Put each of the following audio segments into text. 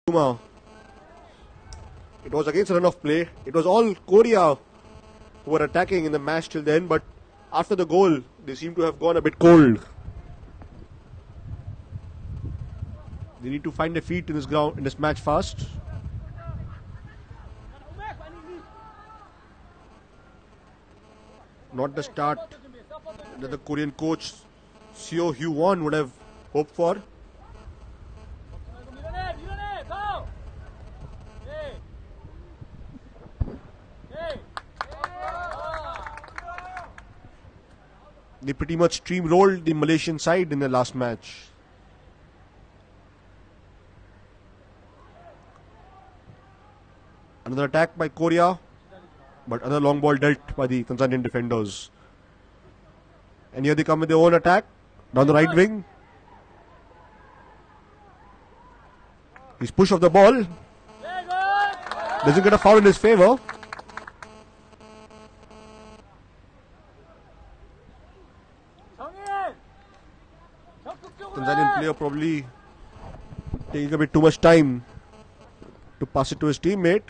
Nyuma. It was against a run of play. It was all Korea who were attacking in the match till then, but after the goal, they seem to have gone a bit cold. They need to find their feet in this match fast. Not the start that the Korean coach Seo Hyo-won would have hoped for. They pretty much steamrolled the Malaysian side in the last match. Another attack by Korea, but another long ball dealt by the Tanzanian defenders. And here they come with their own attack down the right wing. He's push off the ball. Doesn't get a foul in his favour. Tanzanian player probably taking a bit too much time to pass it to his teammate,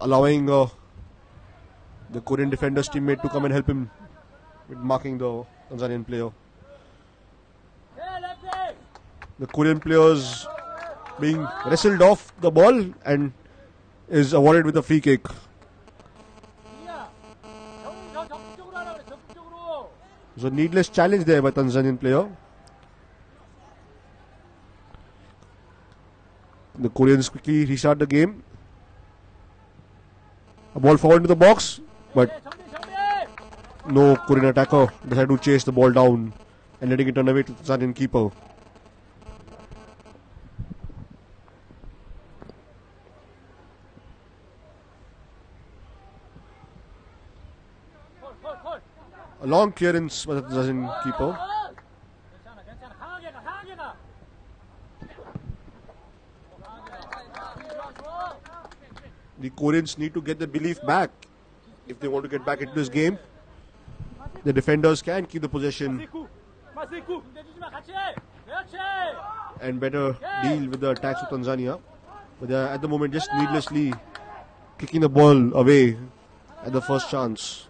allowing the Korean defender's teammate to come and help him with marking the Tanzanian player. The Korean players being wrestled off the ball and is awarded with a free kick. It was a needless challenge there by Tanzanian player. The Koreans quickly restart the game. A ball forward into the box, but no Korean attacker decided to chase the ball down and letting it run away to the Tanzanian keeper. A long clearance by the Tanzanian keeper. The Koreans need to get the belief back if they want to get back into this game. The defenders can keep the possession and better deal with the attacks of Tanzania. But they are at the moment just needlessly kicking the ball away at the first chance.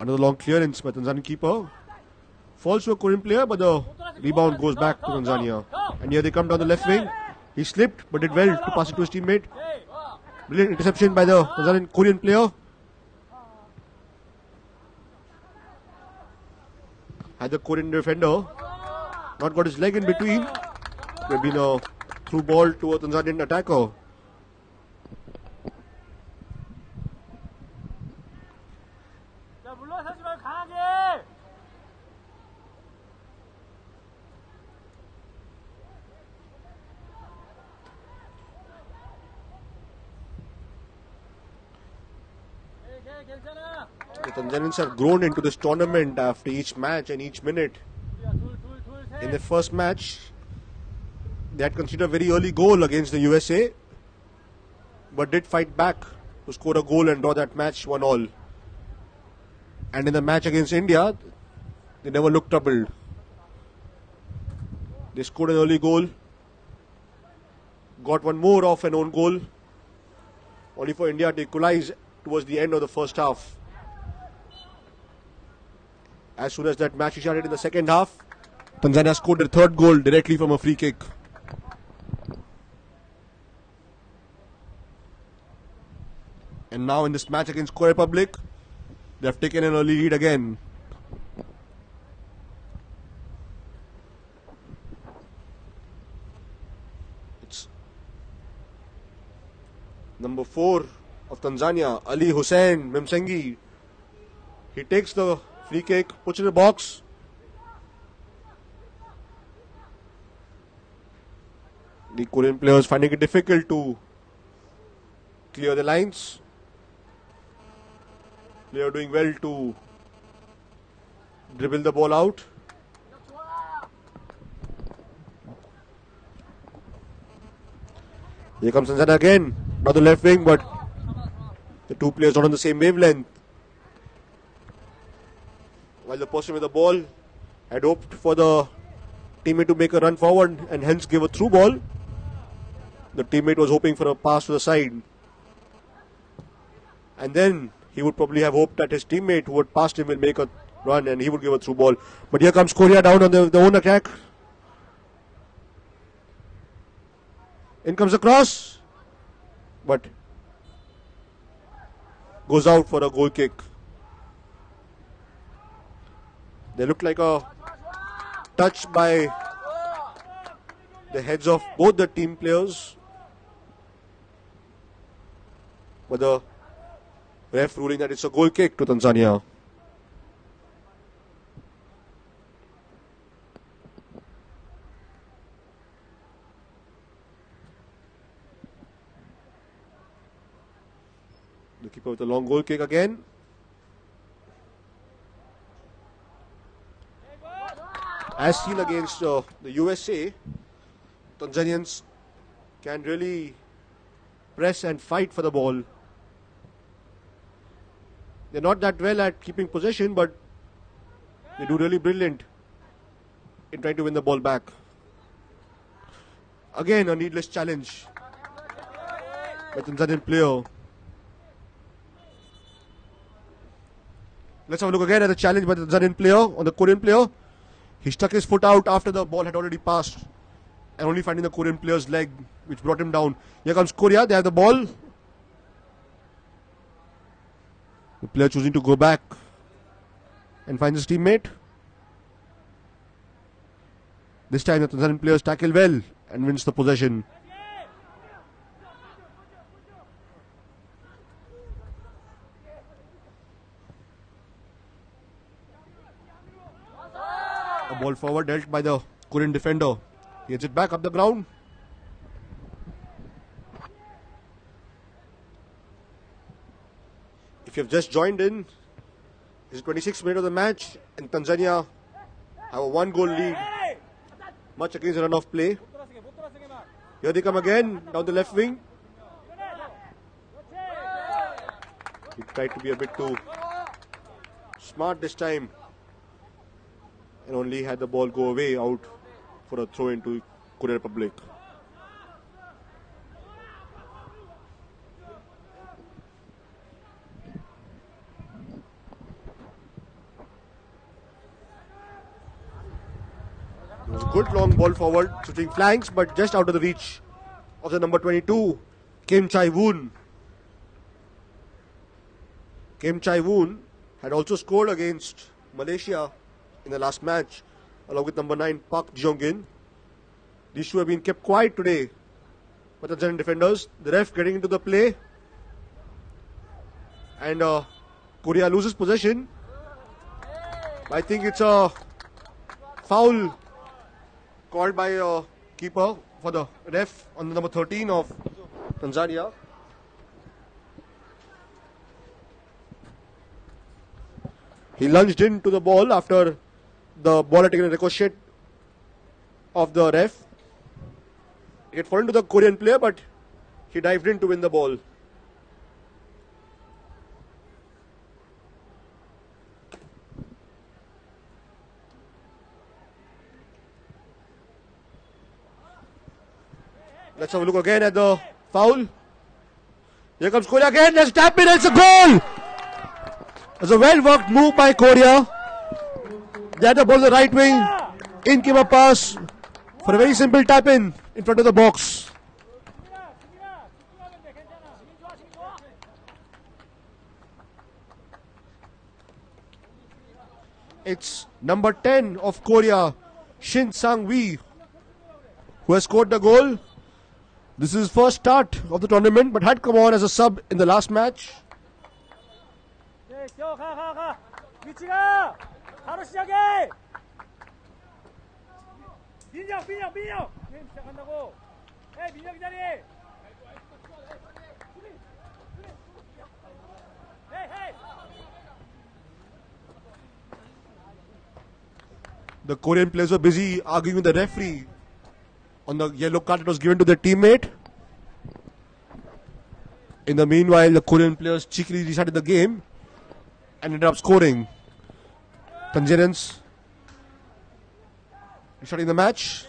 Another long clearance by Tanzanian keeper. Falls to a Korean player, but the rebound goes back to Tanzania. And here they come down the left wing. He slipped, but did well to pass it to his teammate. Brilliant interception by the Tanzanian Korean player. Had the Korean defender not got his leg in between, there had been a through ball to a Tanzanian attacker. The Tanzanians have grown into this tournament after each match and each minute. In the first match, they had conceded a very early goal against the USA, but did fight back to score a goal and draw that match 1-1. And in the match against India, they never looked troubled. They scored an early goal, got one more off an own goal, only for India to equalize towards the end of the first half. As soon as that match started in the second half, Tanzania scored their third goal directly from a free kick. And now in this match against Korea Republic, they have taken an early lead again. It's number 4 of Tanzania, Ali Hussein Memsengi. He takes the free kick, puts it in the box. The Korean players finding it difficult to clear the lines. They are doing well to dribble the ball out. Here comes Tanzania again. Not the left wing, but the two players not on the same wavelength. while the person with the ball had hoped for the teammate to make a run forward and hence give a through ball. The teammate was hoping for a pass to the side. And then he would probably have hoped that his teammate who had passed him will make a run and he would give a through ball. But here comes Korea down on the own attack. In comes the cross. But goes out for a goal kick. They look like a touch by the heads of both the team players. But the ref ruling that it's a goal kick to Tanzania. The keeper with a long goal kick again. As seen against the USA, Tanzanians can really press and fight for the ball. They're not that well at keeping possession, but they do really brilliant in trying to win the ball back. Again, a needless challenge by the Tanzanian player. Let's have a look again at the challenge by the Tanzanian player on the Korean player. He stuck his foot out after the ball had already passed and only finding the Korean player's leg, which brought him down. Here comes Korea. They have the ball. The player choosing to go back and find his teammate. This time the Tanzanian players tackle well and wins the possession. A ball forward dealt by the Korean defender. He gets it back up the ground. If you have just joined in, this is 26th minute of the match and Tanzania have a 1-goal lead, much against the run of play. Here they come again down the left wing. He tried to be a bit too smart this time and only had the ball go away out for a throw into Korea Republic. It was a good long ball forward, switching flanks, but just out of the reach of the number 22, Kim Chae-woon. Kim Chae-woon had also scored against Malaysia in the last match, along with number 9, Park Jeong-in. These two have been kept quiet today by the Tanzanian defenders. The ref getting into the play. And Korea loses possession. I think it's a foul called by a keeper for the ref on the number 13 of Tanzania. He lunged into the ball after the ball had taken a ricochet of the ref. It had fallen to the Korean player, but he dived in to win the ball. Let's have a look again at the foul. Here comes Korea again. Let's tap in. It's a goal. It's a well-worked move by Korea. They had the ball on the right wing. In came a pass for a very simple tap-in front of the box. It's number 10 of Korea, Shin Sang-wi, who has scored the goal. This is his first start of the tournament, but had come on as a sub in the last match. The Korean players were busy arguing with the referee on the yellow card that was given to their teammate. In the meanwhile, the Korean players cheekily restarted the game and ended up scoring. Tanzanians restarting the match.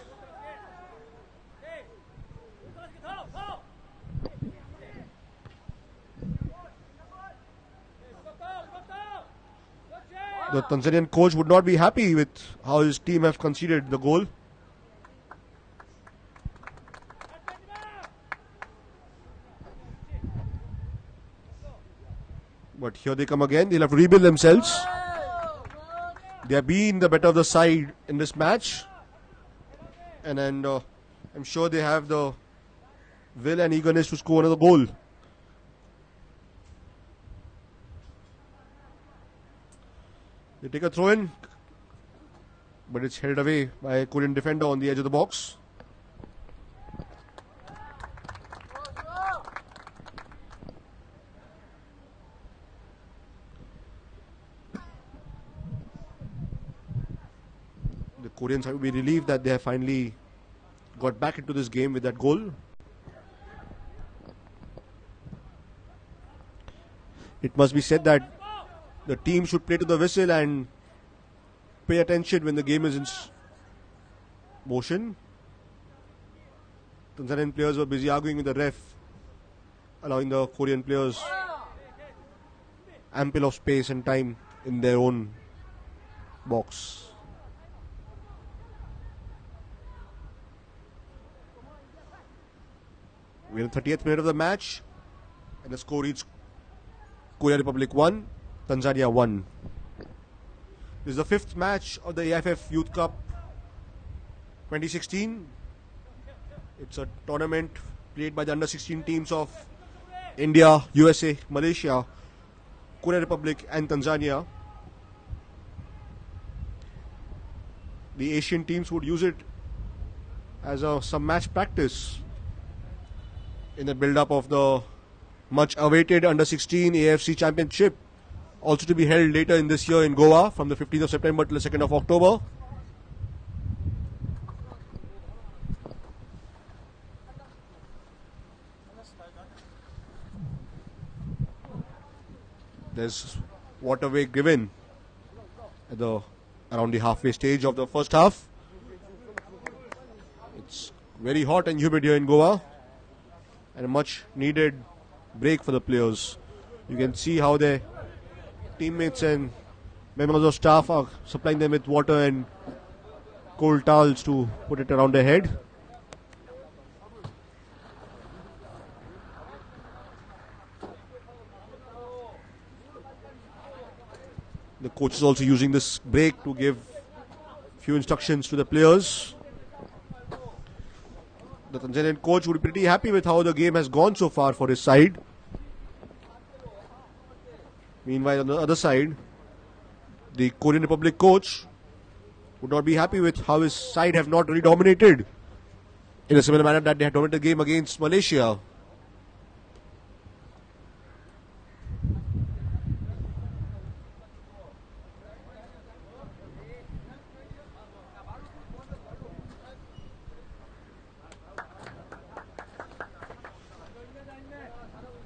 The Tanzanian coach would not be happy with how his team have conceded the goal. But here they come again. They'll have to rebuild themselves. They have been the better of the side in this match. And I'm sure they have the will and eagerness to score another goal. They take a throw in, but it's held away by a Korean defender on the edge of the box. The Koreans have to be relieved that they have finally got back into this game with that goal. It must be said that the team should play to the whistle and pay attention when the game is in motion. Tanzanian players were busy arguing with the ref, allowing the Korean players ample of space and time in their own box. We're in the 30th minute of the match, and the score reads Korea Republic 1, Tanzania 1. This is the 5th match of the AFF Youth Cup 2016. It's a tournament played by the under-16 teams of India, USA, Malaysia, Korea Republic and Tanzania. The Asian teams would use it as some match practice in the build-up of the much-awaited under-16 AFC Championship, also to be held later in this year in Goa from the 15th of September to the 2nd of October. There's water break given at around the halfway stage of the first half. It's very hot and humid here in Goa, and a much needed break for the players. You can see how their teammates and members of staff are supplying them with water and cold towels to put it around their head. The coach is also using this break to give few instructions to the players. The Tanzanian coach would be pretty happy with how the game has gone so far for his side. Meanwhile, on the other side, the Korean Republic coach would not be happy with how his side have not really dominated in a similar manner that they had dominated the game against Malaysia.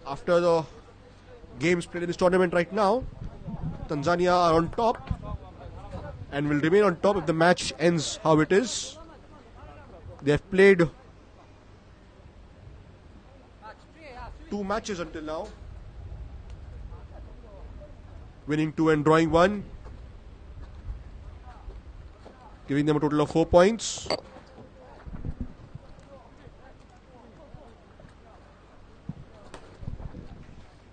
After the games played in this tournament right now, Tanzania are on top and will remain on top if the match ends how it is. They have played 2 matches until now, winning 2 and drawing 1, giving them a total of 4 points.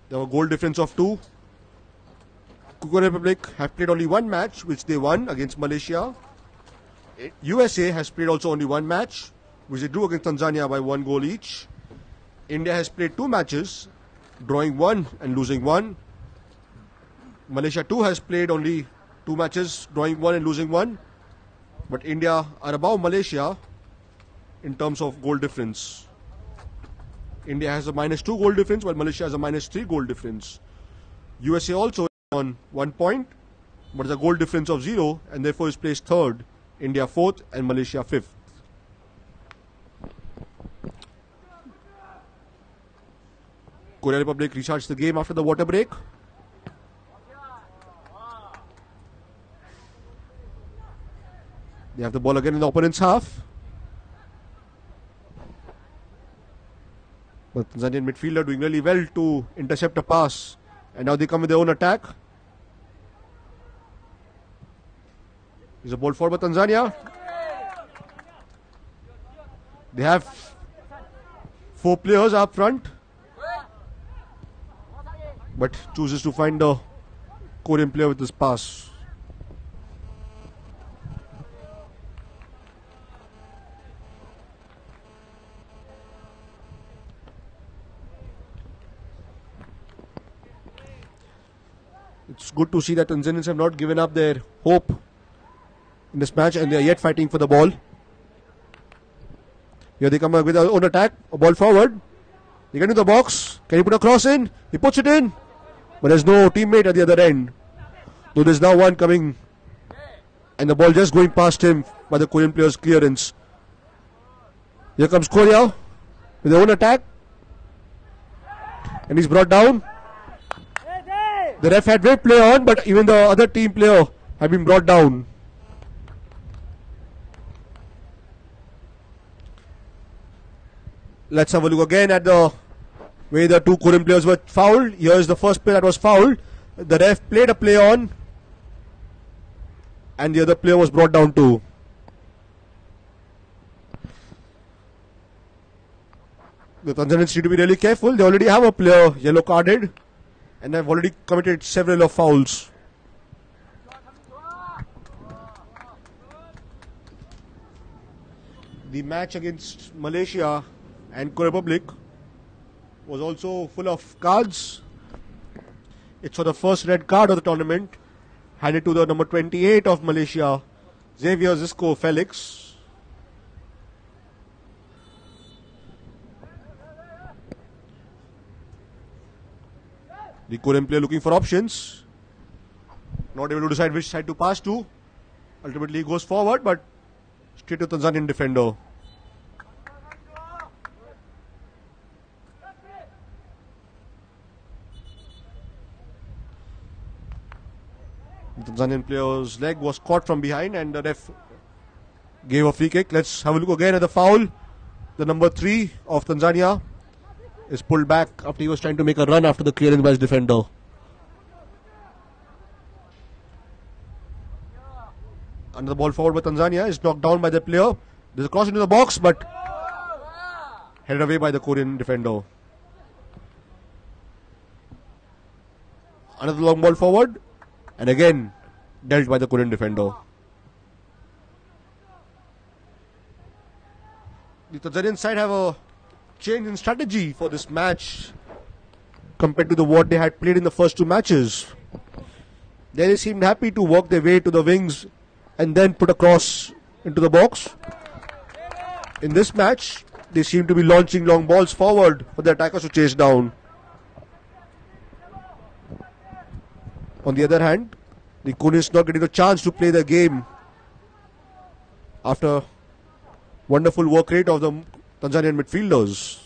There was a goal difference of 2. Korea Republic have played only 1 match, which they won against Malaysia. USA has played also only 1 match, which they drew against Tanzania by 1 goal each. India has played 2 matches, drawing 1 and losing 1. Malaysia too has played only 2 matches, drawing 1 and losing 1. But India are above Malaysia in terms of goal difference. India has a -2 goal difference, while Malaysia has a -3 goal difference. USA also on 1 point, but it's a goal difference of 0, and therefore is placed 3rd. India 4th and Malaysia 5th. Korea Republic restarts the game after the water break. They have the ball again in the opponent's half. But Tanzanian midfielder doing really well to intercept a pass. And now they come with their own attack. Here's a ball forward by Tanzania. They have 4 players up front. But chooses to find the Korean player with this pass. It's good to see that Tanzanians have not given up their hope in this match and they are yet fighting for the ball. Here they come with their own attack, a ball forward. They get into the box. Can he put a cross in? He puts it in. But there's no teammate at the other end. So there's now one coming. And the ball just going past him by the Korean player's clearance. Here comes Korea with their own attack. And he's brought down. The ref had great play on, but even the other team player had been brought down. Let's have a look again at the way the 2 Korean players were fouled. Here's the first player that was fouled. The ref played a play on, and the other player was brought down too. The Tanzanians need to be really careful. They already have a player yellow carded. And have already committed several of fouls. The match against Malaysia and Korea Republic was also full of cards. It's for the first red card of the tournament, handed to the number 28 of Malaysia, Xavier Zisco Felix. The Korean player looking for options. Not able to decide which side to pass to. Ultimately he goes forward, but straight to Tanzanian defender. The Tanzanian player's leg was caught from behind and the ref gave a free kick. Let's have a look again at the foul. The number 3 of Tanzania is pulled back after he was trying to make a run after the clearance by his defender. Another ball forward by Tanzania is knocked down by the player. There's a cross into the box, but headed away by the Korean defender. Another long ball forward, and again dealt by the Korean defender. The Tanzanian side have a change in strategy for this match compared to what they had played in the first 2 matches. They seemed happy to work their way to the wings and then put a cross into the box. In this match, they seem to be launching long balls forward for the attackers to chase down. On the other hand, the Koreans not getting a chance to play the game after wonderful work rate of the Tanzanian midfielders.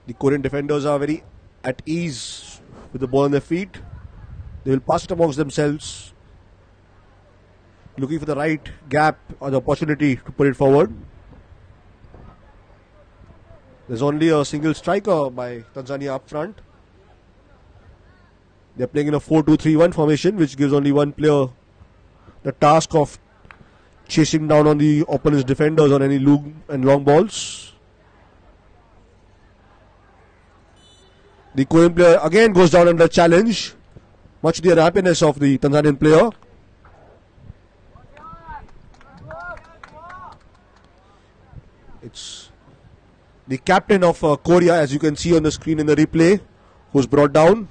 The Korean defenders are very at ease with the ball on their feet. They will pass it amongst themselves, looking for the right gap or the opportunity to put it forward. There's only a single striker by Tanzania up front. They're playing in a 4-2-3-1 formation, which gives only one player the task of chasing down on the opponent's defenders on any long balls. The Korean player again goes down under challenge, much to the unhappiness of the Tanzanian player. It's the captain of Korea, as you can see on the screen in the replay, who's brought down.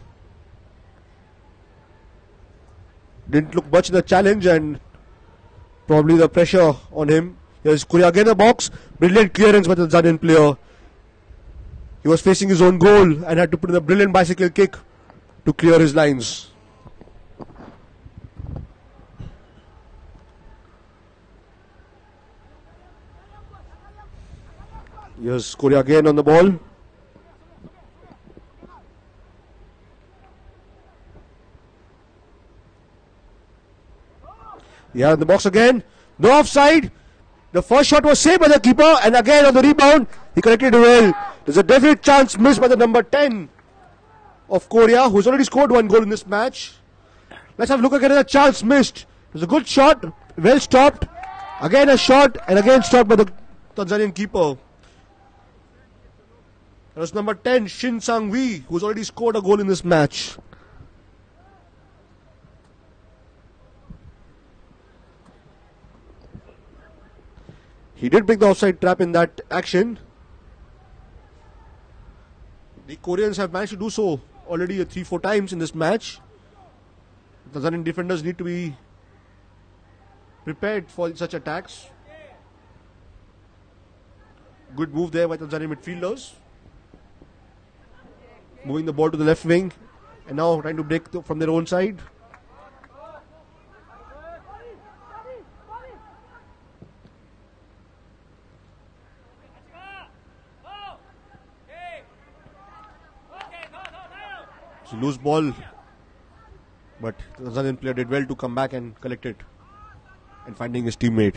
Didn't look much in the challenge and probably the pressure on him. Here's Korea again in the box. Brilliant clearance by the Tanzanian player. He was facing his own goal and had to put in a brilliant bicycle kick to clear his lines. Here's Korea again on the ball. Yeah, in the box again. No offside. The first shot was saved by the keeper, and again on the rebound, he collected it well. There's a definite chance missed by the number 10 of Korea, who's already scored one goal in this match. Let's have a look again at the chance missed. It was a good shot, well stopped. Again a shot, and again stopped by the Tanzanian keeper. That was number 10, Shin Sang-wi, who's already scored a goal in this match. He did break the offside trap in that action. The Koreans have managed to do so already 3-4 times in this match. The Tanzanian defenders need to be prepared for such attacks. Good move there by Tanzanian midfielders. Moving the ball to the left wing and now trying to break from their own side. It's a loose ball, but the Tanzanian player did well to come back and collect it and finding his teammate.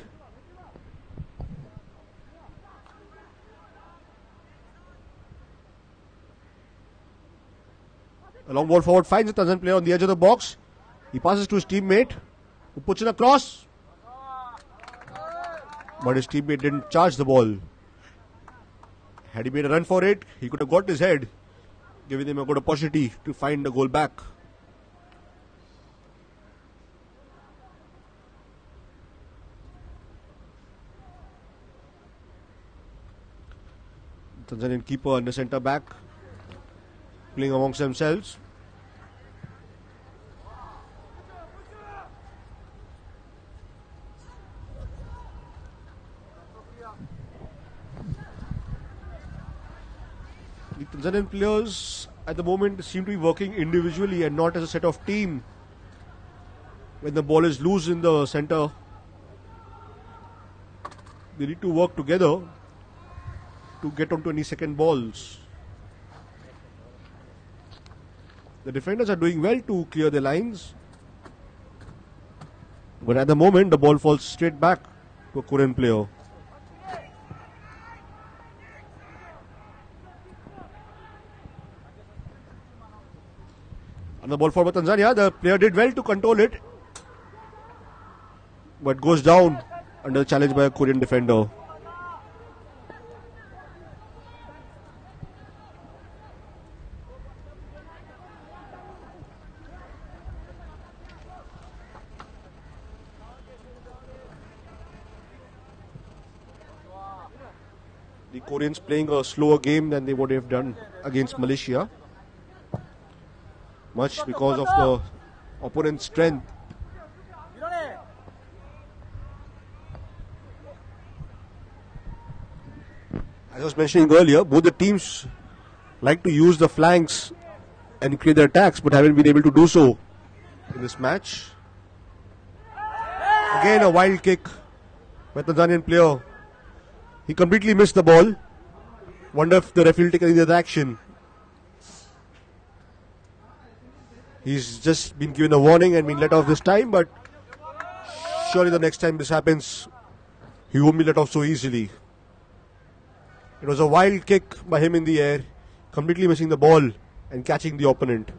A long ball forward finds the Tanzanian player on the edge of the box. He passes to his teammate, who puts in a cross, but his teammate didn't charge the ball. Had he made a run for it, he could have got his head, giving him a good opportunity to find the goal back. Tanzanian keeper and the centre back playing amongst themselves. The Tanzanian players at the moment seem to be working individually and not as a set of team. When the ball is loose in the centre, they need to work together to get onto any second balls. The defenders are doing well to clear the lines, but at the moment the ball falls straight back to a Korean player. On the ball for Tanzania, the player did well to control it, but goes down under challenge by a Korean defender. The Koreans playing a slower game than they would have done against Malaysia. Much because of the opponent's strength. As I was mentioning earlier, both the teams like to use the flanks and create their attacks, but haven't been able to do so in this match. Again a wild kick by the Tanzanian player. He completely missed the ball. Wonder if the referee will take any other action. He's just been given a warning and been let off this time, but surely the next time this happens, he won't be let off so easily. It was a wild kick by him in the air, completely missing the ball and catching the opponent.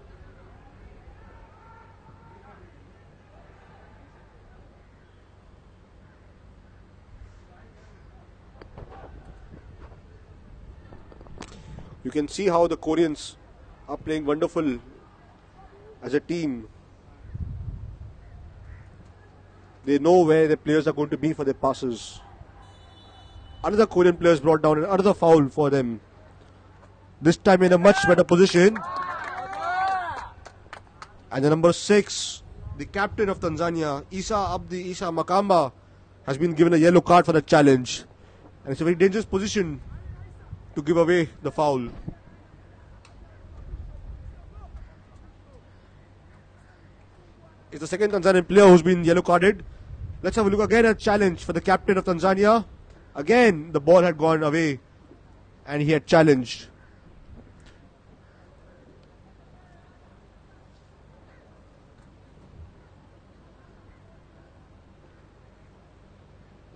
You can see how the Koreans are playing wonderful as a team. They know where the players are going to be for their passes. Another Korean player is brought down and another foul for them. This time in a much better position. And the number 6, the captain of Tanzania, Isa Makamba, has been given a yellow card for the challenge. And it's a very dangerous position to give away the foul. It's the second Tanzanian player who's been yellow carded. Let's have a look again at challenge for the captain of Tanzania. Again, the ball had gone away and he had challenged.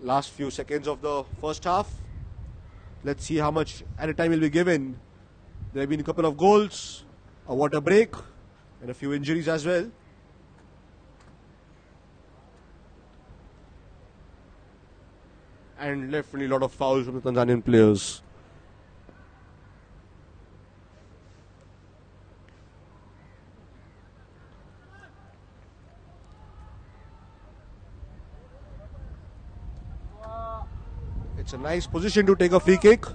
Last few seconds of the first half. Let's see how much at a time will be given. There have been a couple of goals, a water break, and a few injuries as well. And definitely a lot of fouls from the Tanzanian players. It's a nice position to take a free kick,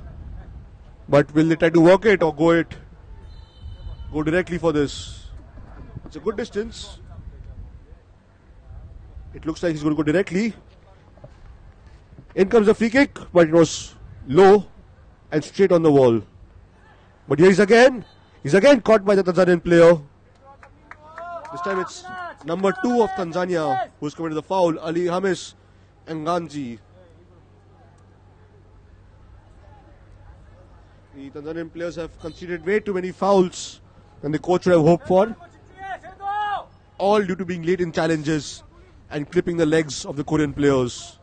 but will they try to work it or go directly for this? It's a good distance. It looks like he's going to go directly. In comes the free kick, but it was low and straight on the wall. But here he's again caught by the Tanzanian player. This time it's number 2 of Tanzania who's committed the foul, Ali Hamis Nganji. The Tanzanian players have conceded way too many fouls than the coach would have hoped for. All due to being late in challenges and clipping the legs of the Korean players.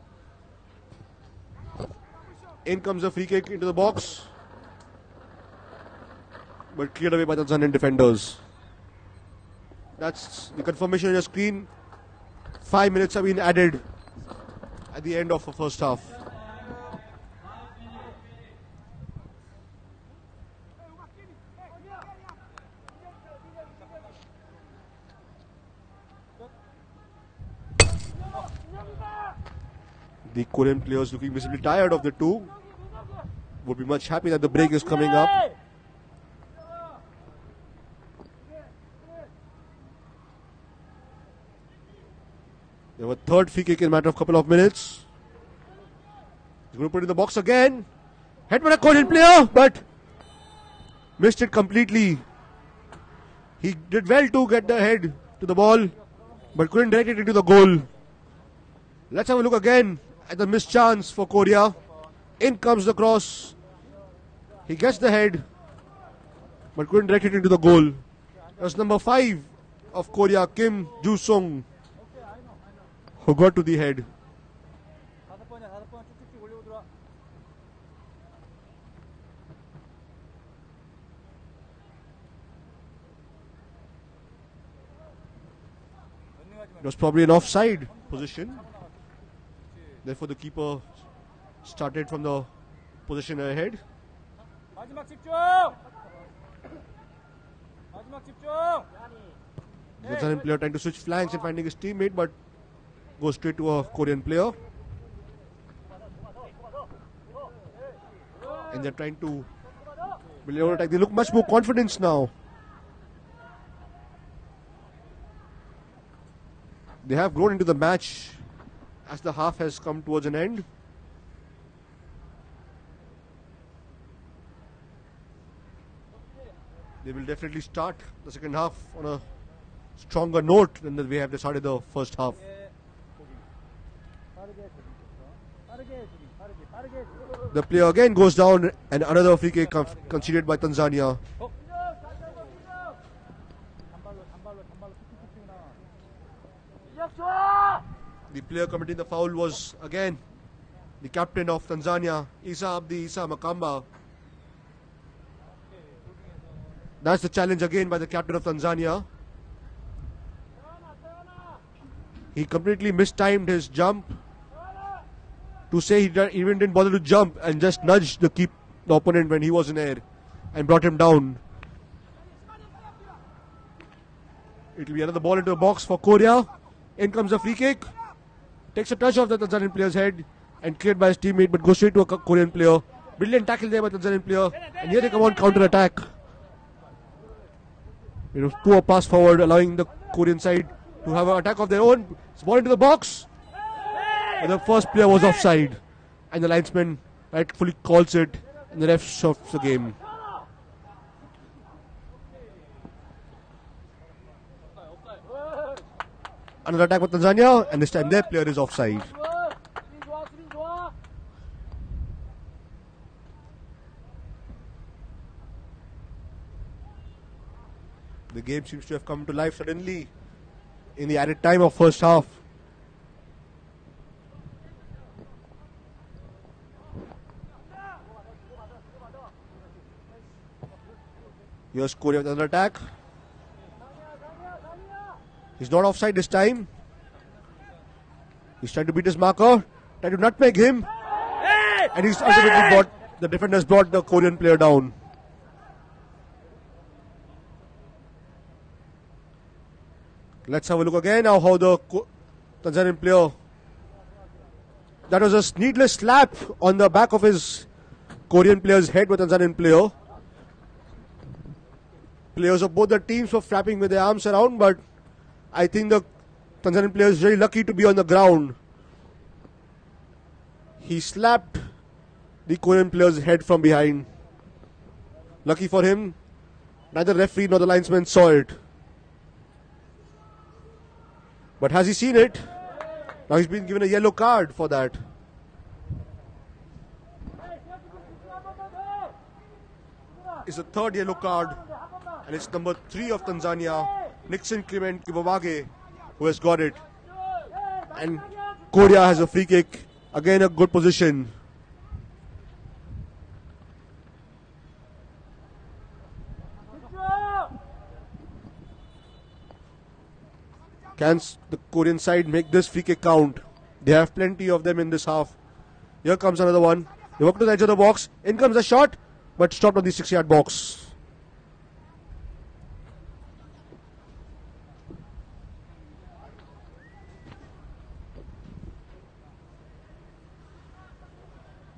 In comes a free kick into the box, but cleared away by the Tanzanian defenders. That's the confirmation on your screen. 5 minutes have been added at the end of the first half. The Korean players looking visibly tired of the two. Would be much happy that the break is coming up. They have a third free kick in a matter of a couple of minutes. He's going to put it in the box again. Head by a Korean player, but missed it completely. He did well to get the head to the ball, but couldn't direct it into the goal. Let's have a look again at the missed chance for Korea. In comes the cross. He gets the head, but couldn't direct it into the goal. It was number 5 of Korea, Kim Joo-sung, who got to the head. It was probably an offside position. Therefore, the keeper started from the position ahead. The Tanzanian player trying to switch flanks and finding his teammate, but goes straight to a Korean player. And they're trying to build their own attack. They look much more confident now. They have grown into the match as the half has come towards an end. They will definitely start the second half on a stronger note than we have started the first half. The player again goes down and another free kick conceded by Tanzania. The player committing the foul was again the captain of Tanzania, Isa Makamba. That's the challenge again by the captain of Tanzania. He completely mistimed his jump to say he even didn't bother to jump and just nudged the opponent when he was in air and brought him down. It will be another ball into the box for Korea. In comes a free kick. Takes a touch off the Tanzanian player's head and cleared by his teammate, but goes straight to a Korean player. Brilliant tackle there by the Tanzanian player. And here they come on counter attack. Poor pass forward, allowing the Korean side to have an attack of their own. It's ball into the box. And the first player was offside. And the linesman rightfully calls it. And the ref stops the game. Another attack by Tanzania, and this time their player is offside. The game seems to have come to life suddenly in the added time of first half. Here's Korea with another attack. He's not offside this time. He's trying to beat his marker, trying to nutmeg him. And he's ultimately the defenders brought the Korean player down. Let's have a look again now how the Tanzanian player. That was a needless slap on the back of his Korean player's head with Tanzanian player. Players of both the teams were flapping with their arms around, but I think the Tanzanian player is very lucky to be on the ground. He slapped the Korean player's head from behind. Lucky for him, neither referee nor the linesman saw it. But has he seen it? Now he's been given a yellow card for that. It's the third yellow card, and it's number 3 of Tanzania, Nixon Clement Kibawage, who has got it. And Korea has a free kick. Again, a good position. Can the Korean side make this free kick count? They have plenty of them in this half. Here comes another one. They walk to the edge of the box. In comes a shot, but stopped on the 6-yard box.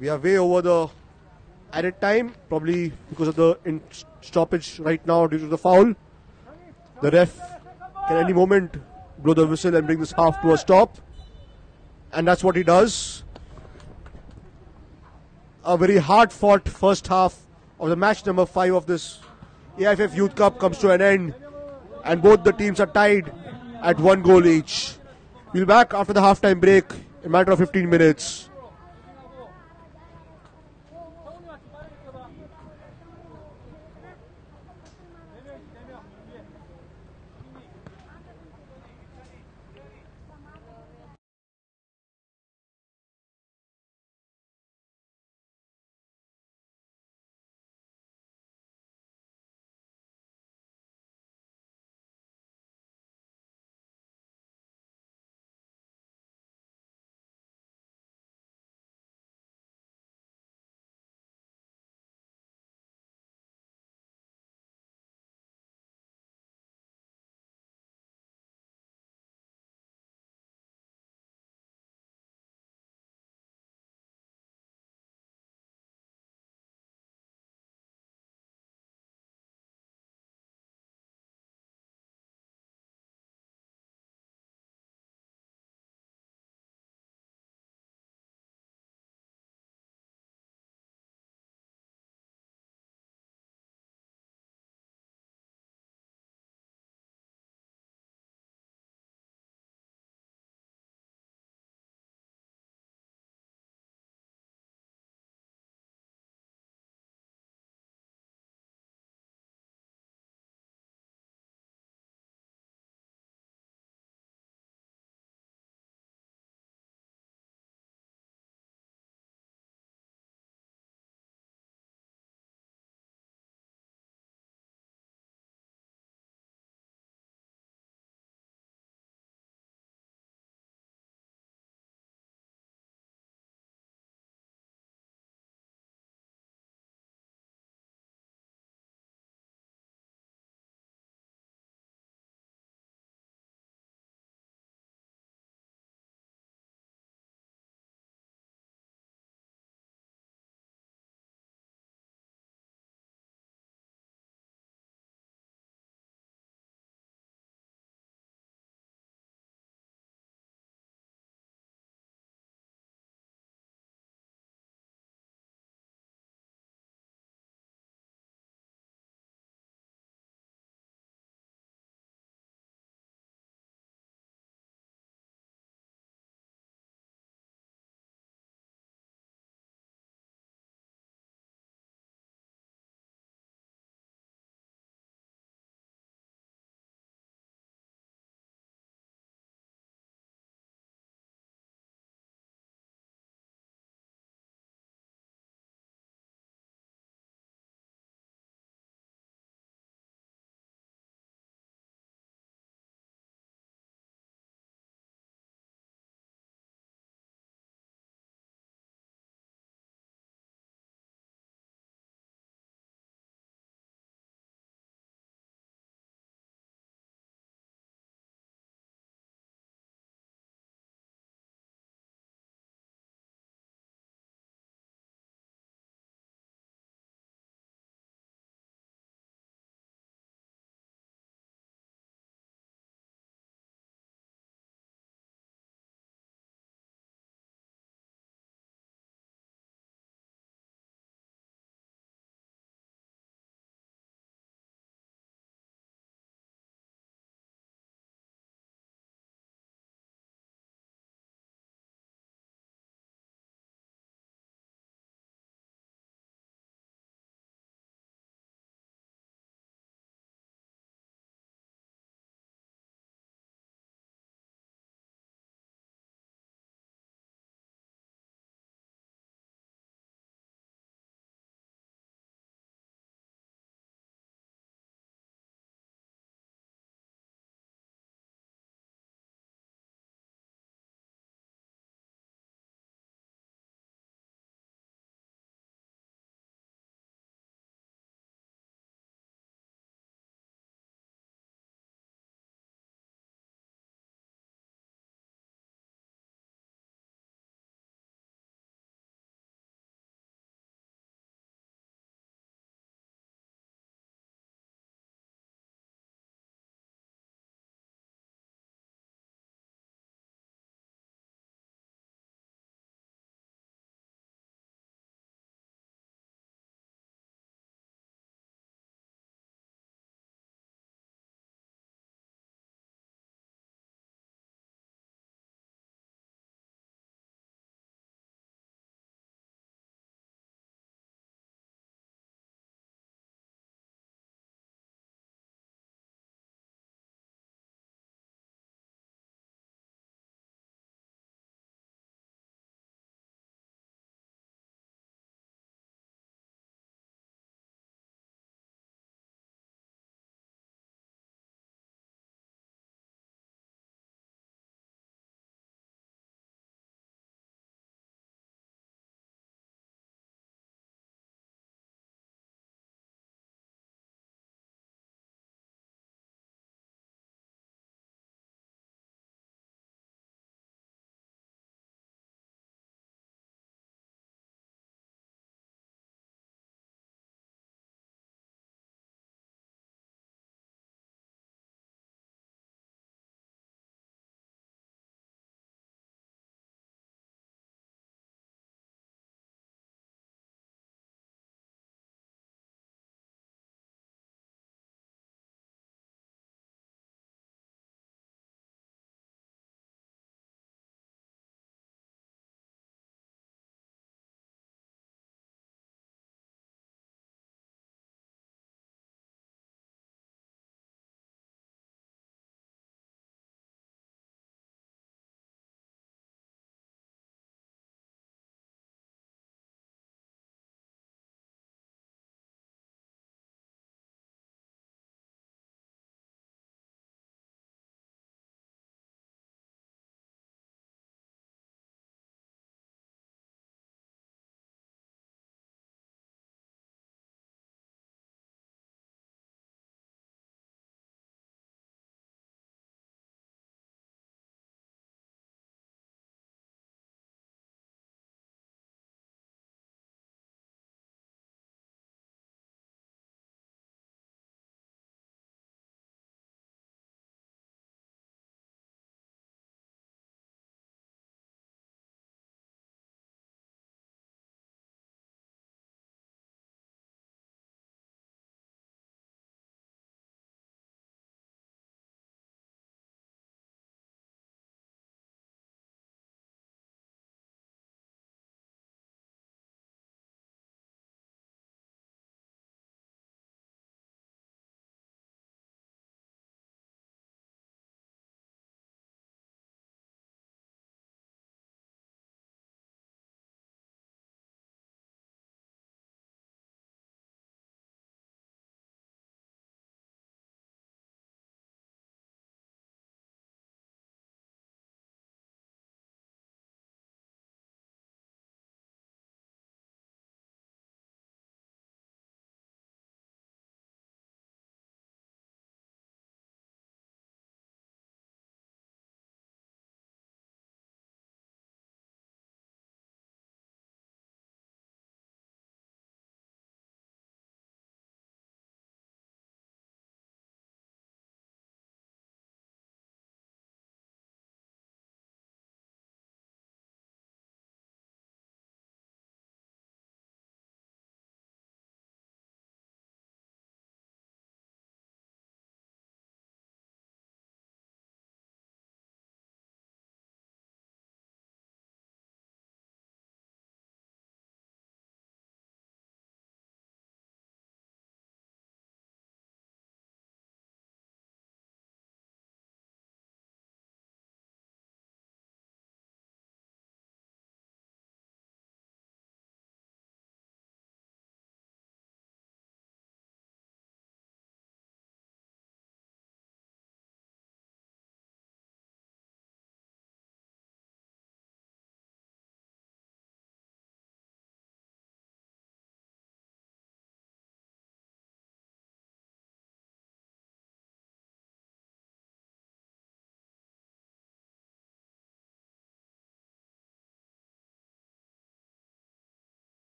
We are way over the added time, probably because of the stoppage right now due to the foul. The ref can any moment blow the whistle and bring this half to a stop. And that's what he does. A very hard-fought first half of the match number 5 of this AIFF Youth Cup comes to an end. And both the teams are tied at 1 goal each. We'll be back after the halftime break in a matter of 15 minutes.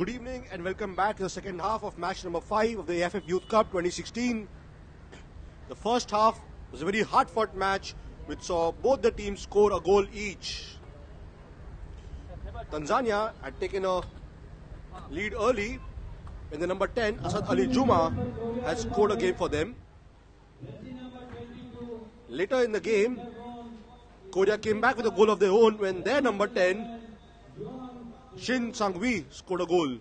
Good evening and welcome back to the second half of match number 5 of the AFF Youth Cup 2016. The first half was a very hard-fought match which saw both the teams score a goal each. Tanzania had taken a lead early when the number 10, Asad Ali Juma, had scored a game for them. Later in the game, Korea came back with a goal of their own when their number 10, Shin Sang-wi, scored a goal.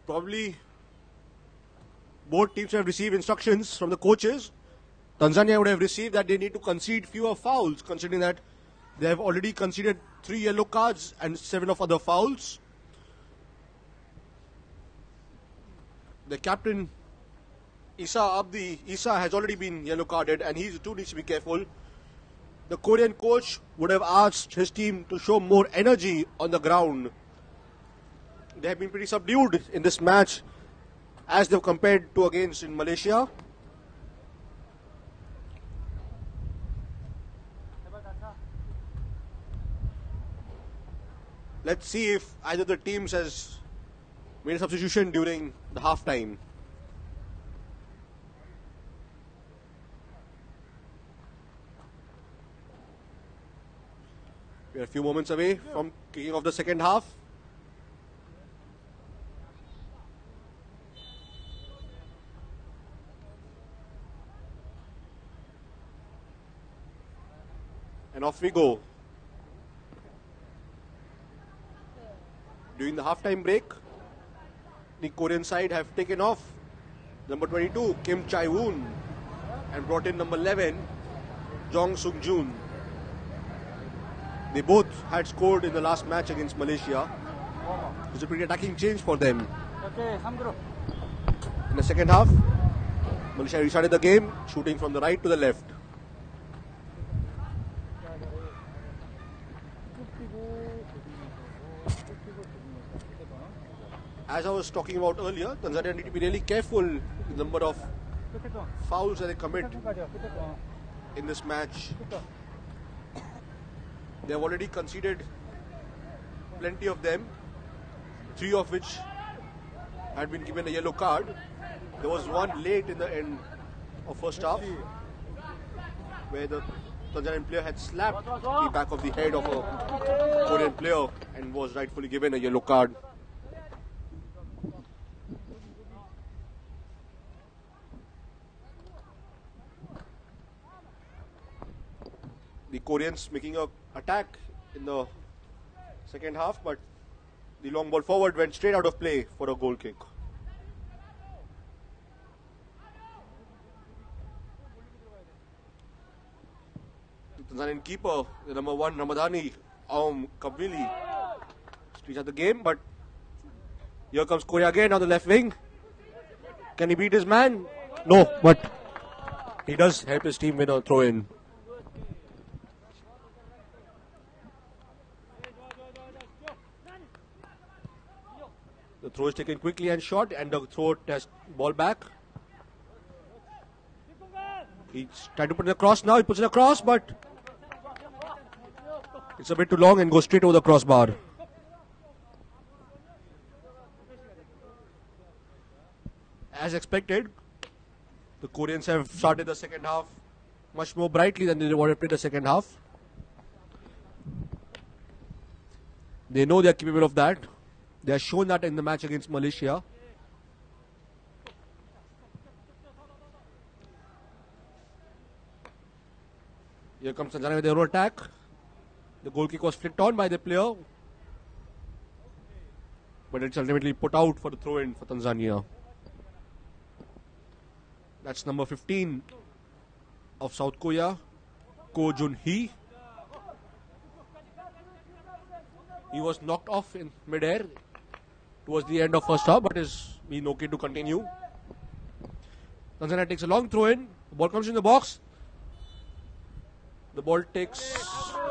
Probably both teams have received instructions from the coaches. Tanzania would have received that they need to concede fewer fouls, considering that they have already conceded 3 yellow cards and 7 of other fouls. The captain, Isa has already been yellow carded and he too needs to be careful. The Korean coach would have asked his team to show more energy on the ground. They have been pretty subdued in this match as they've compared to against in Malaysia. Let's see if either of the teams has made a substitution during the half time. We are a few moments away from kicking off the second half. And off we go. During the halftime break, the Korean side have taken off number 22, Kim Chae-woon, and brought in number 11, Jong Sung-joon. They both had scored in the last match against Malaysia. It was a pretty attacking change for them. In the second half, Malaysia restarted the game, shooting from the right to the left. As I was talking about earlier, Tanzania need to be really careful with the number of fouls that they commit in this match. They have already conceded plenty of them, 3 of which had been given a yellow card. There was one late in the end of first half where the Tanzanian player had slapped the back of the head of a Korean player and was rightfully given a yellow card. The Koreans making an attack in the second half, but the long ball forward went straight out of play for a goal kick. The Tanzanian keeper, the number 1, Ramadhani Kabili, streets at the game, but here comes Korea again on the left wing. Can he beat his man? No, but he does help his team win a throw-in. The throw is taken quickly and short, and the throw tests ball back. He's trying to put it across now. He puts it across, but it's a bit too long and goes straight over the crossbar. As expected, the Koreans have started the second half much more brightly than they wanted to play the second half. They know they are capable of that. They have shown that in the match against Malaysia. Here comes Tanzania with their own attack. The goal kick was flicked on by the player, but it's ultimately put out for the throw-in for Tanzania. That's number 15 of South Korea, Ko Jun-hee. He was knocked off in mid-air towards the end of first half, but is been okay to continue. Tanzania takes a long throw-in. The ball comes in the box. The ball takes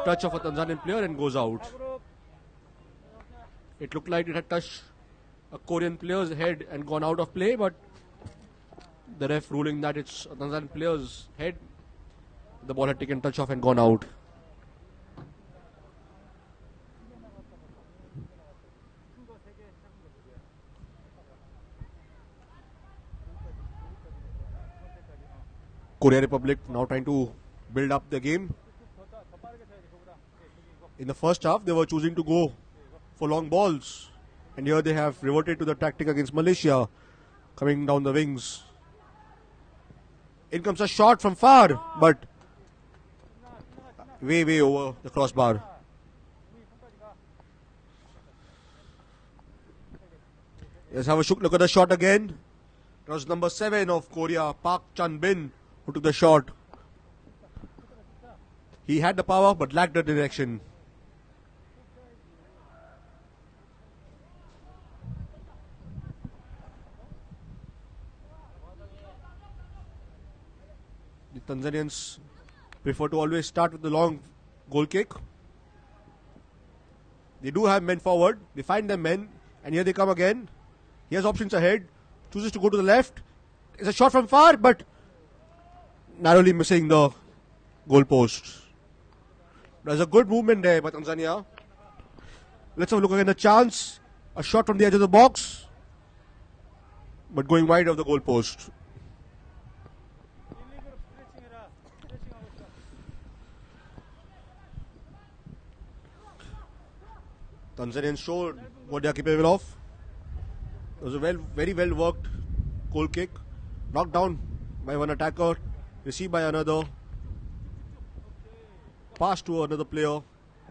touch of a Tanzanian player and goes out. It looked like it had touched a Korean player's head and gone out of play, but the ref ruling that it's a Tanzanian player's head, the ball had taken touch of and gone out. Korea Republic now trying to build up the game. In the first half, they were choosing to go for long balls. And here they have reverted to the tactic against Malaysia, coming down the wings. In comes a shot from far, but way over the crossbar. Let's have a look at the shot again. It was number 7 of Korea, Park Chan-bin, who took the shot. He had the power but lacked the direction. The Tanzanians prefer to always start with the long goal kick. They do have men forward. They find their men. And here they come again. He has options ahead. Chooses to go to the left. It's a shot from far, but narrowly missing the goal post. There's a good movement there by Tanzania. Let's have a look again. A chance. A shot from the edge of the box. But going wide of the goal post. Tanzanians showed what they are capable of. It was a very well worked goal kick. Knocked down by one attacker. Received by another. Pass to another player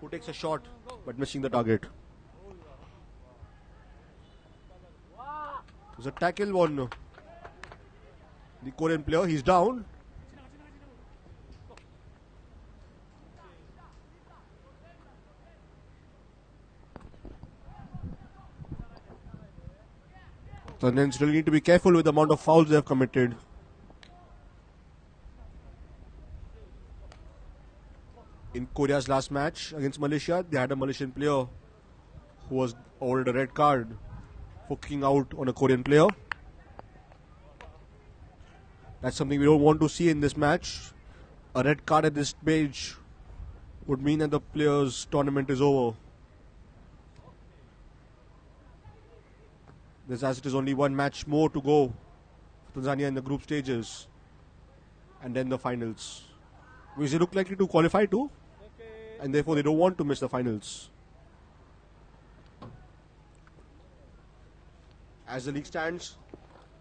who takes a shot but missing the target. There's a tackle on the Korean player. He's down. Tanzanians really need to be careful with the amount of fouls they have committed. In Korea's last match against Malaysia, they had a Malaysian player who was awarded a red card for kicking out on a Korean player. That's something we don't want to see in this match. A red card at this stage would mean that the player's tournament is over. There's as it is only one match more to go for Tanzania in the group stages and then the finals, which they look likely to qualify to, and therefore they don't want to miss the finals. As the league stands,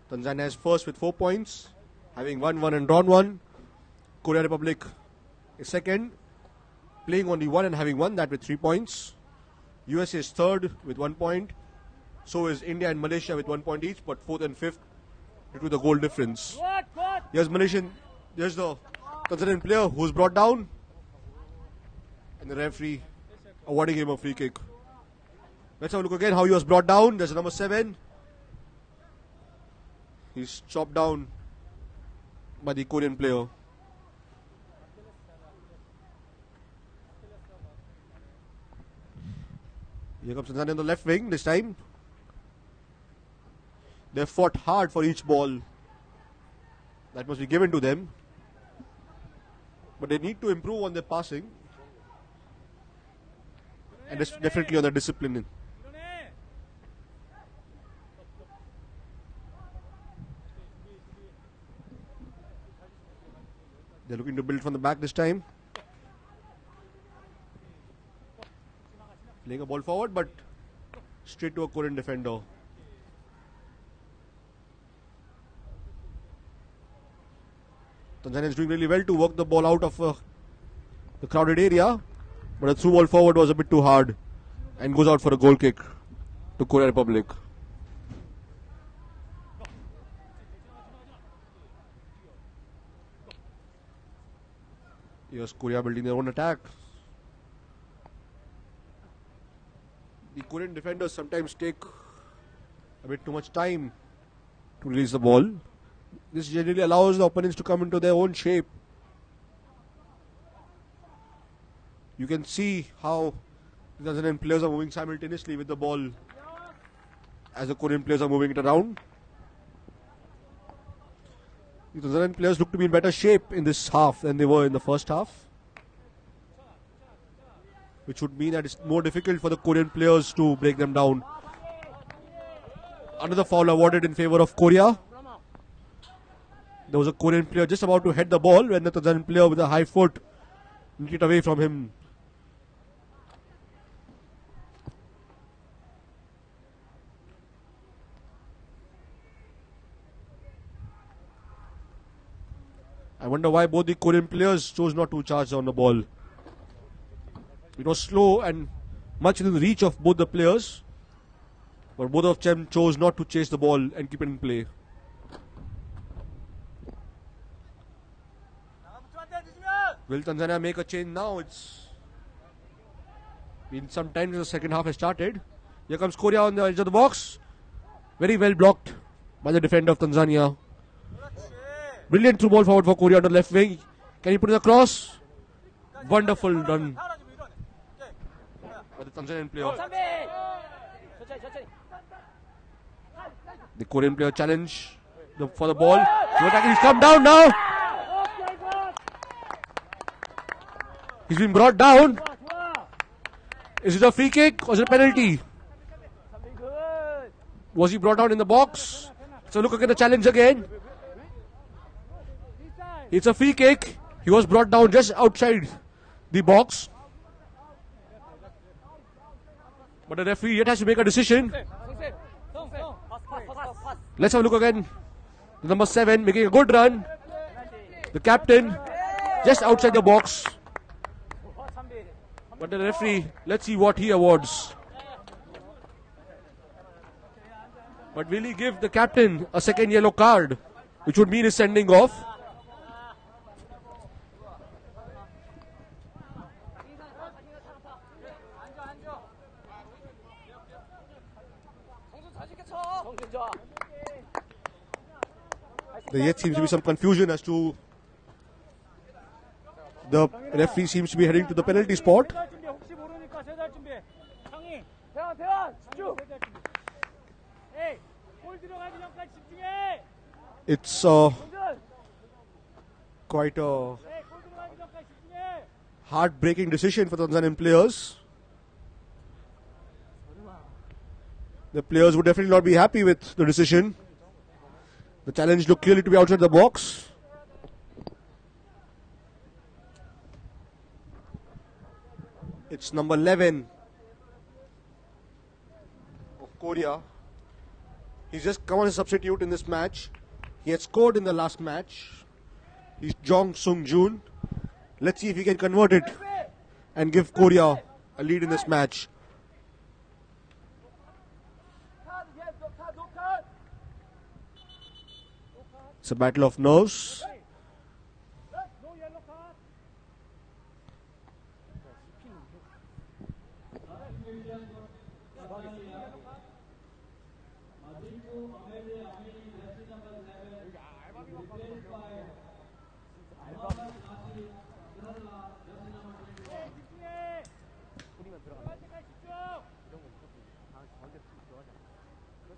Tanzania is first with 4 points, having won 1 and drawn 1. Korea Republic is second, playing only 1 and having won that with 3 points. USA is third with 1 point. So is India and Malaysia with 1 point each, but 4th and 5th due to the goal difference. There's the Tanzanian player who's brought down, and the referee awarding him a free kick. Let's have a look again how he was brought down. There's a number 7. He's chopped down by the Korean player. Here comes Tanzania on the left wing this time. They fought hard for each ball that must be given to them. But they need to improve on their passing. And definitely on their discipline. They're looking to build from the back this time. Playing a ball forward, but straight to a Korean defender. Tanzania is doing really well to work the ball out of the crowded area, but a through ball forward was a bit too hard and goes out for a goal kick to Korea Republic. Here's Korea building their own attack. The Korean defenders sometimes take a bit too much time to release the ball. This generally allows the opponents to come into their own shape. You can see how the Tanzanian players are moving simultaneously with the ball as the Korean players are moving it around. The Tanzanian players look to be in better shape in this half than they were in the first half, which would mean that it's more difficult for the Korean players to break them down. Another foul awarded in favor of Korea. There was a Korean player just about to head the ball when the Tanzanian player with a high foot knocked it away from him. I wonder why both the Korean players chose not to charge on the ball. It was slow and much within the reach of both the players, but both of them chose not to chase the ball and keep it in play. Will Tanzania make a change now? It's been some time since the second half has started. Here comes Korea on the edge of the box. Very well blocked by the defender of Tanzania. Brilliant through ball forward for Korea on the left wing. Can he put it across? Wonderful done by the Tanzanian player. The Korean player challenge for the ball. He's come down now. He's been brought down. Is it a free kick or is it a penalty? Was he brought down in the box? So look at the challenge again. It's a free kick. He was brought down just outside the box. But the referee yet has to make a decision. Let's have a look again. Number 7 making a good run. The captain just outside the box. But the referee, let's see what he awards. But will he give the captain a second yellow card, which would mean his sending off? There yet seems to be some confusion as to the referee seems to be heading to the penalty spot. It's quite a heartbreaking decision for the Tanzanian players. The players would definitely not be happy with the decision. The challenge looked clearly to be outside the box. It's number 11 of Korea. He's just come on as a substitute in this match. He had scored in the last match. He's Jong Sung-joon. Let's see if he can convert it and give Korea a lead in this match. It's a battle of nerves.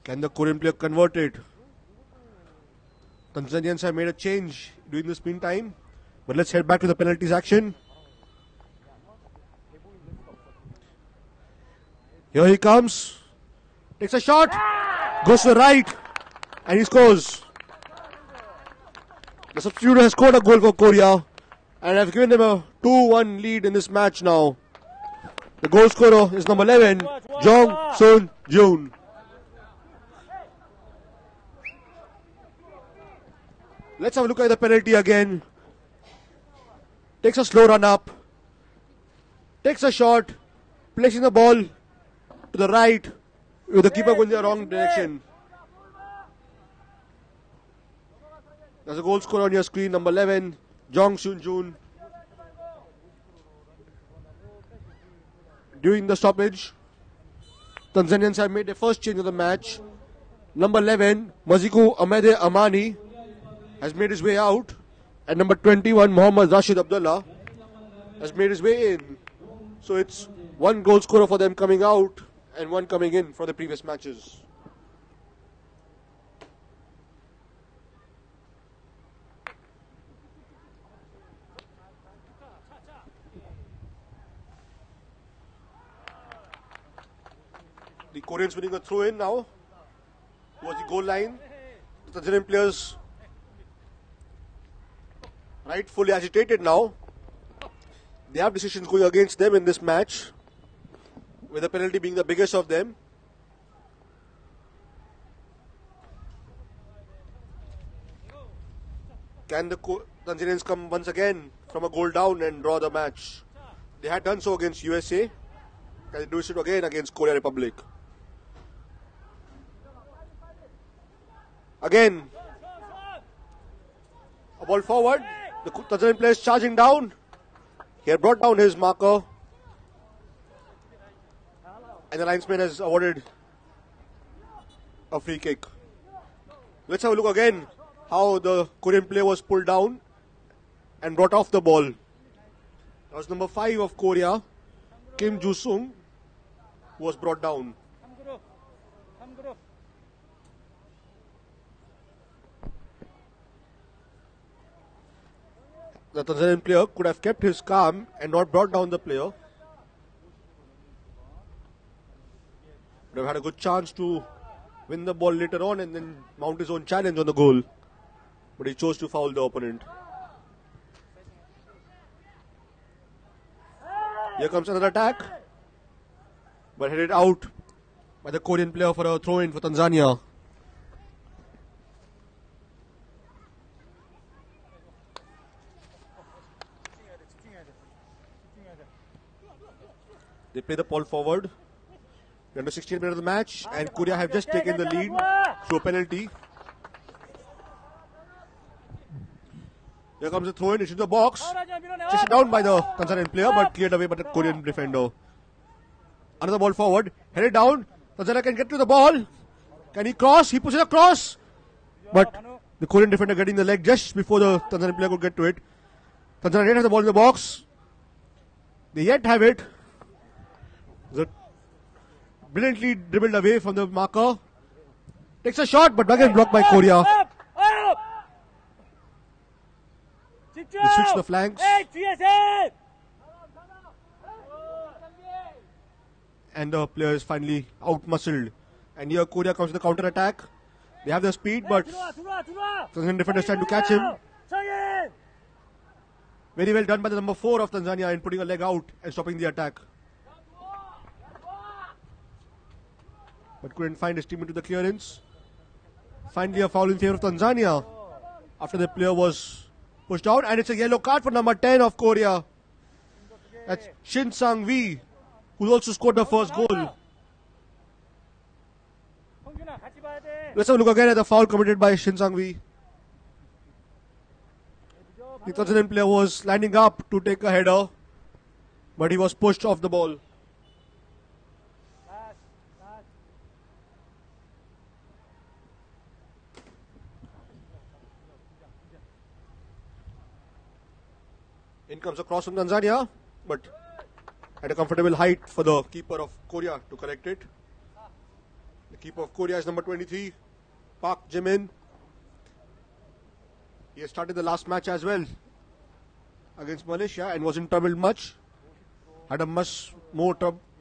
Can the Korean player convert it? Tanzanians have made a change during this meantime. But let's head back to the penalties action. Here he comes. Takes a shot. Goes to the right. And he scores. The substitute has scored a goal for Korea. And have given them a 2-1 lead in this match now. The goal scorer is number 11, Jong Sung-joon. Let's have a look at the penalty again. Takes a slow run up. Takes a shot. Placing the ball to the right with the keeper going in the wrong direction. There's a goal scorer on your screen, number 11, Jong Sung-joon. During the stoppage, Tanzanians have made their first change of the match. Number 11, Maziku Amede Amani, has made his way out, and number 21, Muhammad Rashid Abdullah, has made his way in. So it's one goal scorer for them coming out and one coming in for the previous matches. The Koreans winning a throw in now towards the goal line. The Tanzanian players rightfully agitated now. They have decisions going against them in this match, with the penalty being the biggest of them. Can the Tanzanians come once again from a goal down and draw the match? They had done so against USA. Can they do it again against Korea Republic? Again, a ball forward. The Tanzanian player is charging down. He had brought down his marker. And the linesman has awarded a free kick. Let's have a look again how the Korean player was pulled down and brought off the ball. That was number 5 of Korea, Kim Joo-sung, who was brought down. The Tanzanian player could have kept his calm and not brought down the player. Would have had a good chance to win the ball later on and then mount his own challenge on the goal. But he chose to foul the opponent. Here comes another attack. But headed out by the Korean player for a throw-in for Tanzania. They play the ball forward. We're under 16 minutes of the match, and Korea have just taken the lead through a penalty. Here comes the throw in, it's into the box. Chased down by the Tanzanian player, but cleared away by the Korean defender. Another ball forward, headed down. Tanzania can get to the ball. Can he cross? He pushes across. But the Korean defender getting the leg just before the Tanzanian player could get to it. Tanzania yet have the ball in the box. They yet have it. Brilliantly dribbled away from the marker. Takes a shot, but again blocked by Korea. They switch the flanks. And the player is finally out-muscled. And here Korea comes to the counter-attack. They have the speed, but Tanzanian defenders trying to catch him. Very well done by the number 4 of Tanzania in putting a leg out and stopping the attack. But couldn't find his team into the clearance. Finally a foul in favor of Tanzania after the player was pushed out, and it's a yellow card for number 10 of Korea. That's Shin Sang-wi, who also scored the first goal. Let's have a look again at the foul committed by Shin Sang-wi. The Tanzanian player was lining up to take a header, but he was pushed off the ball. In comes a cross from Tanzania, but at a comfortable height for the keeper of Korea to collect it. The keeper of Korea is number 23, Park Jae-min. He has started the last match as well against Malaysia and wasn't troubled much. Had a much more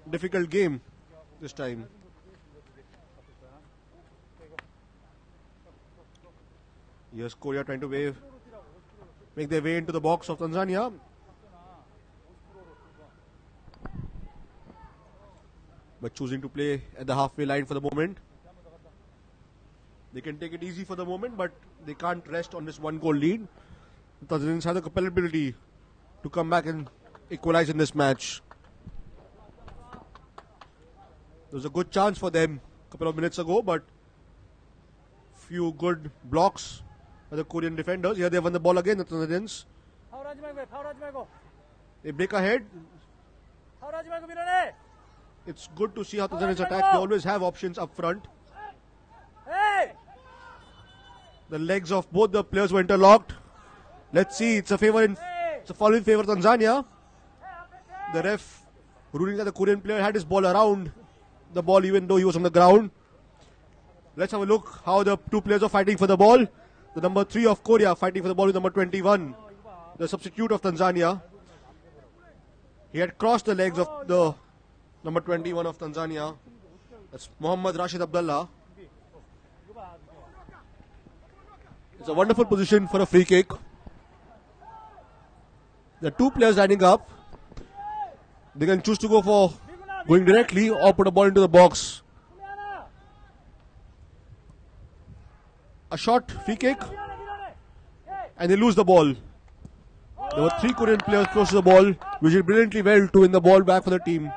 difficult game this time. Here's Korea trying to make their way into the box of Tanzania. But choosing to play at the halfway line for the moment. They can take it easy for the moment, but they can't rest on this 1-goal lead. The Tanzanians have the capability to come back and equalize in this match. There was a good chance for them a couple of minutes ago, but few good blocks by the Korean defenders. Here they won the ball again, the Tanzanians. They break ahead. It's good to see how Tanzanians attack. They always have options up front. The legs of both the players were interlocked. Let's see, it's a foul in favor of Tanzania. The ref ruling that the Korean player had his ball around the ball even though he was on the ground. Let's have a look how the two players are fighting for the ball. The number 3 of Korea fighting for the ball with number 21, the substitute of Tanzania. He had crossed the legs of the number 21 of Tanzania. That's Muhammad Rashid Abdullah. It's a wonderful position for a free kick. There are two players lining up. They can choose to go for going directly or put a ball into the box. A shot, free kick, and they lose the ball. There were three Korean players close to the ball, which did brilliantly well to win the ball back for the team.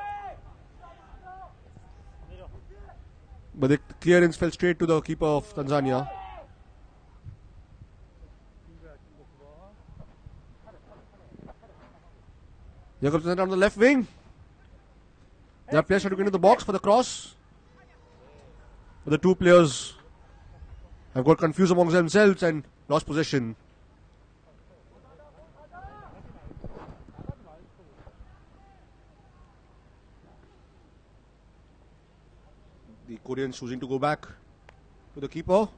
But the clearance fell straight to the keeper of Tanzania. Here comes Tanzania on the left wing. There are players trying to get into the box for the cross. But the two players have got confused amongst themselves and lost possession. The Koreans choosing to go back to the keeper.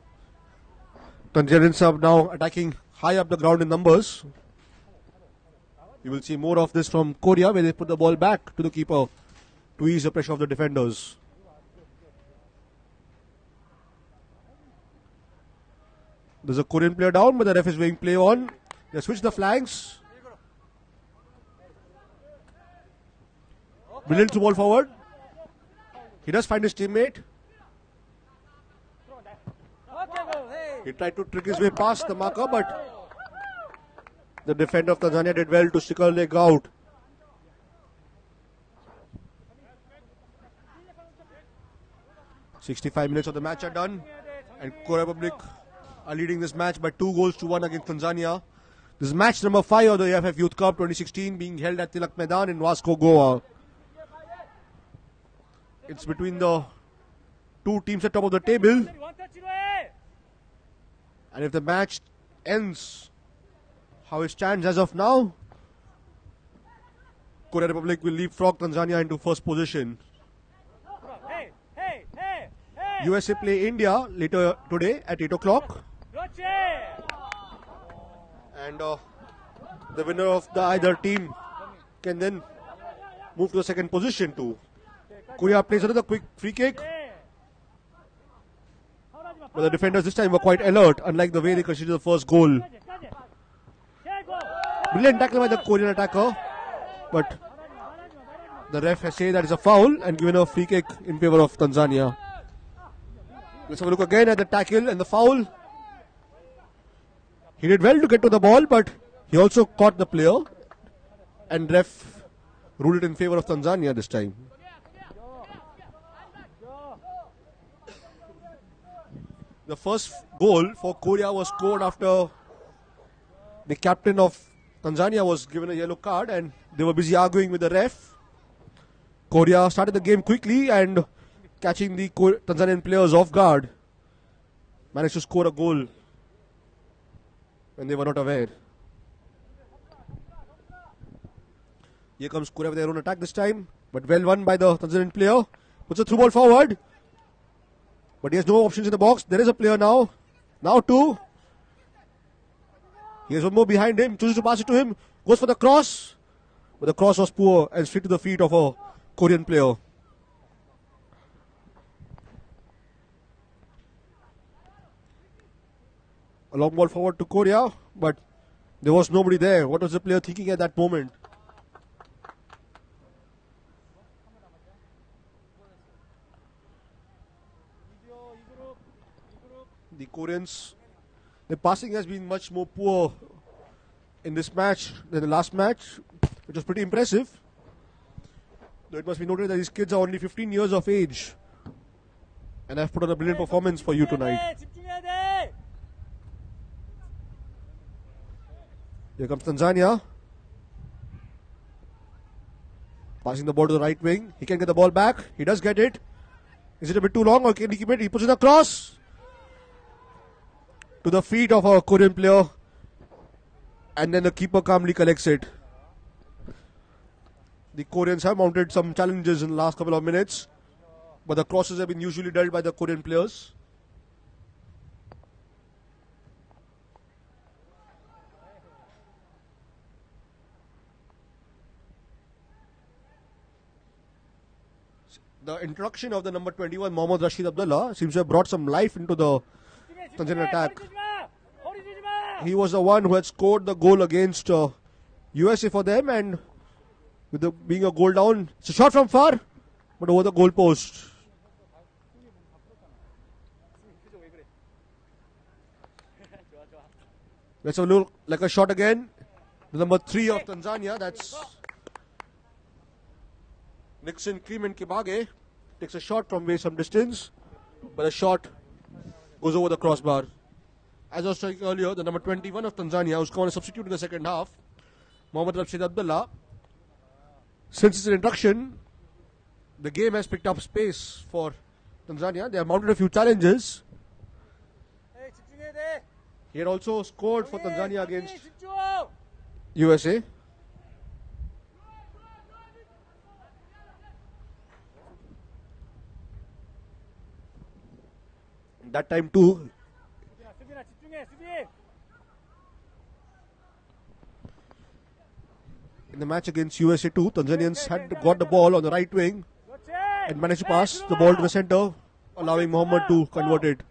Tanzanians are now attacking high up the ground in numbers. You will see more of this from Korea, where they put the ball back to the keeper to ease the pressure of the defenders. There's a Korean player down, but the ref is weighing play on. They switch the flanks. Brilliant through ball forward. He does find his teammate. He tried to trick his way past the marker, but the defender of Tanzania did well to stick her leg out. "65 minutes of the match are done, and Korea Republic are leading this match by 2-1 against Tanzania. This is match number 5 of the AFF Youth Cup 2016, being held at Tilak Maidan in Vasco, Goa. It's between the two teams at top of the table, and if the match ends how it stands as of now, Korea Republic will leapfrog Tanzania into first position. USA play India later today at 8 o'clock. And the winner of the either team can then move to the second position too. Korea plays another quick free kick. But the defenders this time were quite alert, unlike the way they conceded the first goal. Brilliant tackle by the Korean attacker, but the ref has said that it's a foul and given a free kick in favor of Tanzania. Let's have a look again at the tackle and the foul. He did well to get to the ball, but he also caught the player, and ref ruled it in favor of Tanzania this time. The first goal for Korea was scored after the captain of Tanzania was given a yellow card and they were busy arguing with the ref. Korea started the game quickly and, catching the Tanzanian players off guard, managed to score a goal when they were not aware. Here comes Korea with their own attack this time, but well won by the Tanzanian player. Puts a through ball forward, but he has no options in the box. There is a player now. Now two. He has one more behind him. Chooses to pass it to him. Goes for the cross. But the cross was poor and straight to the feet of a Korean player. A long ball forward to Korea, but there was nobody there. What was the player thinking at that moment? The Koreans, the passing has been much more poor in this match than the last match, which was pretty impressive. Though it must be noted that these kids are only 15 years of age and have put on a brilliant performance for you tonight. Here comes Tanzania. Passing the ball to the right wing. He can get the ball back. He does get it. Is it a bit too long or can he keep it? He puts in a cross to the feet of a Korean player, and then the keeper calmly collects it. The Koreans have mounted some challenges in the last couple of minutes, but the crosses have been usually dealt by the Korean players. The introduction of the number 21, Mohammad Rashid Abdullah, seems to have brought some life into the Tanzanian attack. He was the one who had scored the goal against USA for them, and with the being a goal down, it's a shot from far, but over the goal post. Let's have a look like a shot again. The number 3 of Tanzania, that's Nixon Clement Kibage, takes a shot from way some distance, but the shot goes over the crossbar. As I was saying earlier, the number 21 of Tanzania, who's going to substitute in the second half, Mohammad Rashid Abdullah. Since its introduction, the game has picked up space for Tanzania. They have mounted a few challenges. He had also scored for Tanzania against USA. That time too, in the match against USA too, Tanzanians had got the ball on the right wing and managed to pass the ball to the center, allowing Mohammad to convert it.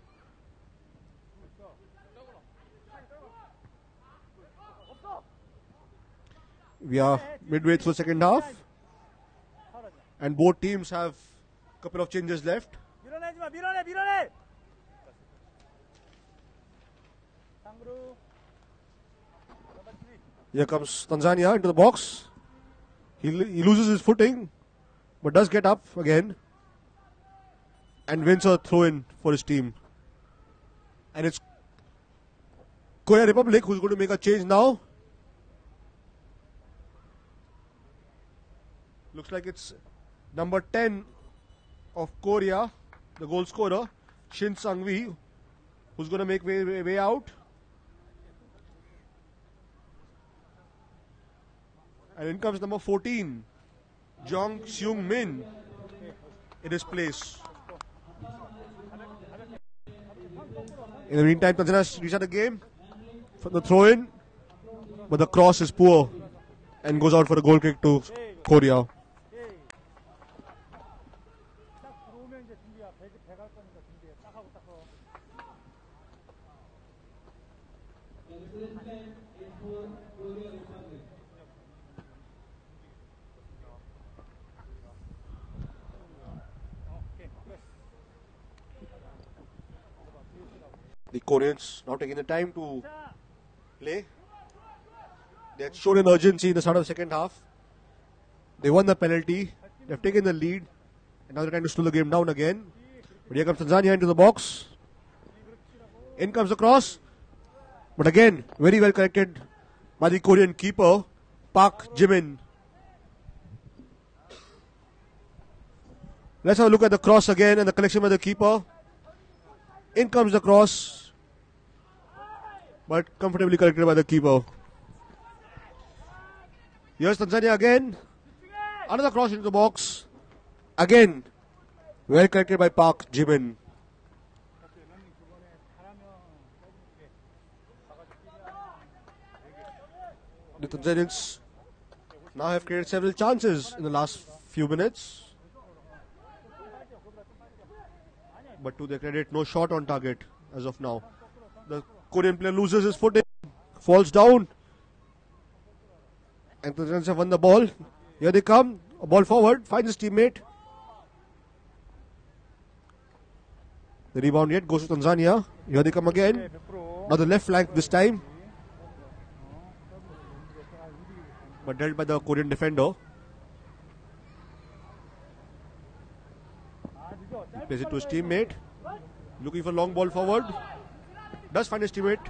We are midway through the second half, and both teams have a couple of changes left. Here comes Tanzania into the box. He loses his footing, but does get up again and wins a throw-in for his team. And it's Korea Republic who's going to make a change now. Looks like it's number 10 of Korea, the goal scorer, Shin Sang-wi, who's going to make way out. And in comes number 14, Jong Seung-min, in his place. In the meantime, Tanzania restart the game for the throw-in, but the cross is poor and goes out for a goal kick to Korea. The Koreans now taking the time to play. They had shown an urgency in the start of the second half. They won the penalty. They have taken the lead. And now they're trying to slow the game down again. But here comes Tanzania into the box. In comes the cross. But again, very well corrected by the Korean keeper, Park Jimin. Let's have a look at the cross again and the collection by the keeper. In comes the cross, but comfortably corrected by the keeper. Here's Tanzania again. Another cross into the box. Again, well corrected by Park Jimin. The Tanzanians now have created several chances in the last few minutes. But to their credit, no shot on target as of now. The Korean player loses his footing, falls down, and the Tanzanians have won the ball. Here they come, a ball forward, finds his teammate. The rebound yet goes to Tanzania. Here they come again. Now the left flank this time, but dealt by the Korean defender. He plays it to his teammate. Looking for long ball forward. Does find his teammate,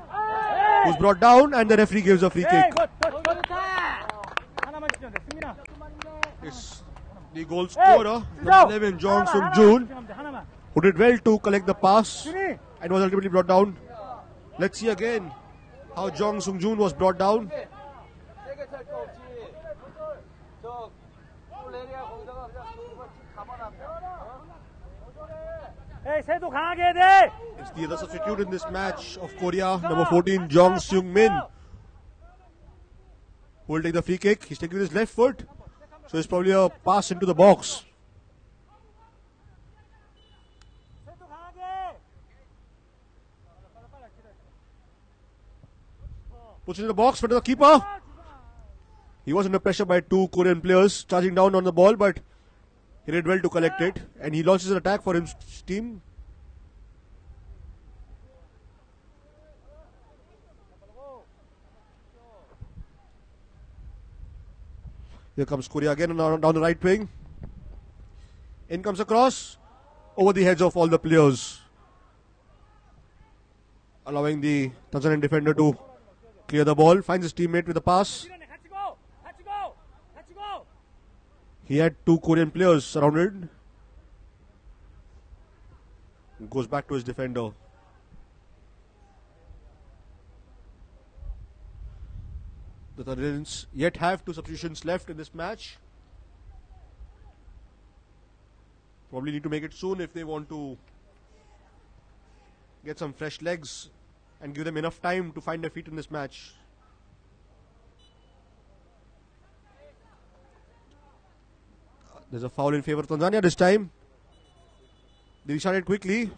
who's brought down, and the referee gives a free kick. It's the goal scorer, number 11, Jong Sung-joon, who did well to collect the pass and was ultimately brought down. Let's see again how Jong Sung-joon was brought down. It's the other substitute in this match of Korea, number 14, Jong Seung-min, who will take the free kick. He's taking with his left foot, so it's probably a pass into the box. Puts it in the box, but the keeper He was under pressure by two Korean players charging down on the ball, but he did well to collect it, and he launches an attack for his team. Here comes Korea again down the right wing. In comes a cross over the heads of all the players, allowing the Tanzanian defender to clear the ball. Finds his teammate with a pass. He had two Korean players surrounded. Goes back to his defender. The Tanzanians yet have two substitutions left in this match. Probably need to make it soon if they want to get some fresh legs and give them enough time to find their feet in this match. There's a foul in favor of Tanzania this time. They restarted quickly,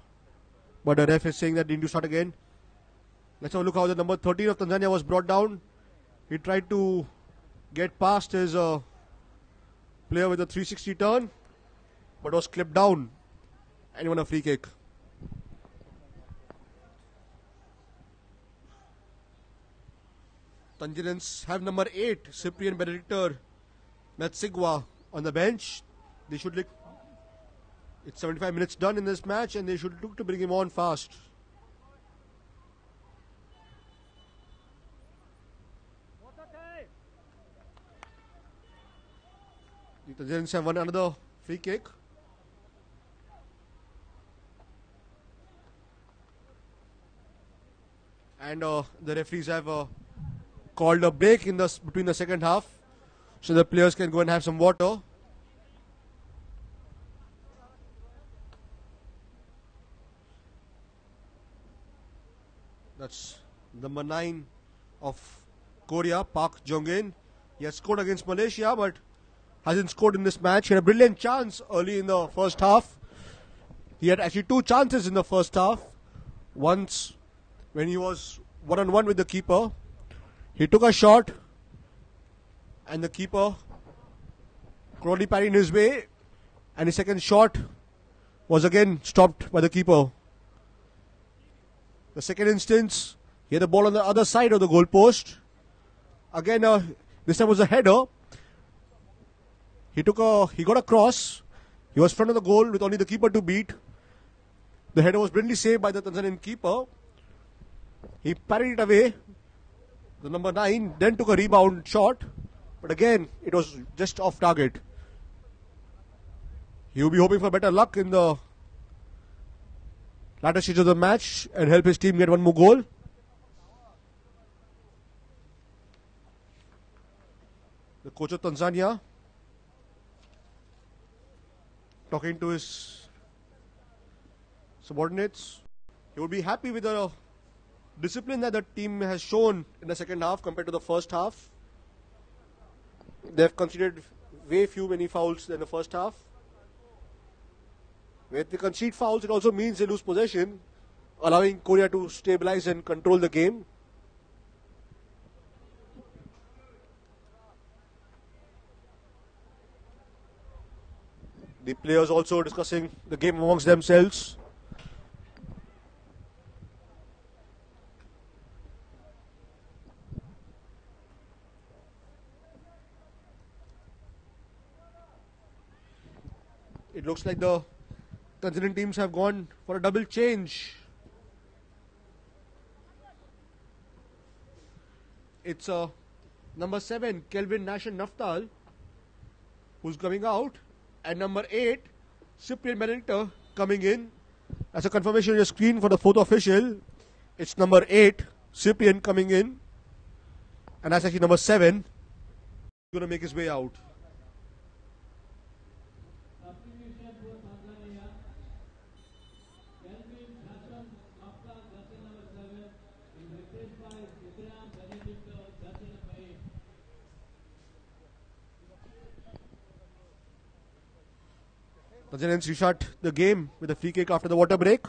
but the ref is saying that they need to start again. Let's have a look how the number 13 of Tanzania was brought down. He tried to get past his player with a 360 turn, but was clipped down and won a free kick. Tanzanians have number 8, Cyprian Benedictor Metsigwa, on the bench. They should look. It's 75 minutes done in this match, and they should look to bring him on fast. The Tanzanians have won another free kick. And the referees have called a break in between the second half, so the players can go and have some water. That's number 9 of Korea, Park Jong-in. He has scored against Malaysia, but hasn't scored in this match. He had a brilliant chance early in the first half. He had actually 2 chances in the first half. Once when he was one-on-one with the keeper, he took a shot and the keeper crawled parried his way, and his second shot was again stopped by the keeper. The second instance, he had the ball on the other side of the goal post. Again, this time was a header. He got a cross. He was front of the goal with only the keeper to beat. The header was brilliantly saved by the Tanzanian keeper. He parried it away. The number 9 then took a rebound shot, but again it was just off target. He will be hoping for better luck in the latter stage of the match and help his team get one more goal. The coach of Tanzania talking to his subordinates. He would be happy with the discipline that the team has shown in the second half compared to the first half. They have conceded many fouls than the first half. When they concede fouls, it also means they lose possession, allowing Korea to stabilize and control the game. The players also discussing the game amongst themselves. It looks like the Tanzanian teams have gone for a double change. It's number 7, Kelvin Nashan Naftal, who's coming out, and number 8, Cyprian Benedictor, coming in. As a confirmation on your screen for the 4th official, it's number 8, Cyprian, coming in, and that's actually number 7, going to make his way out. Tanzanians restart the game with a free kick after the water break.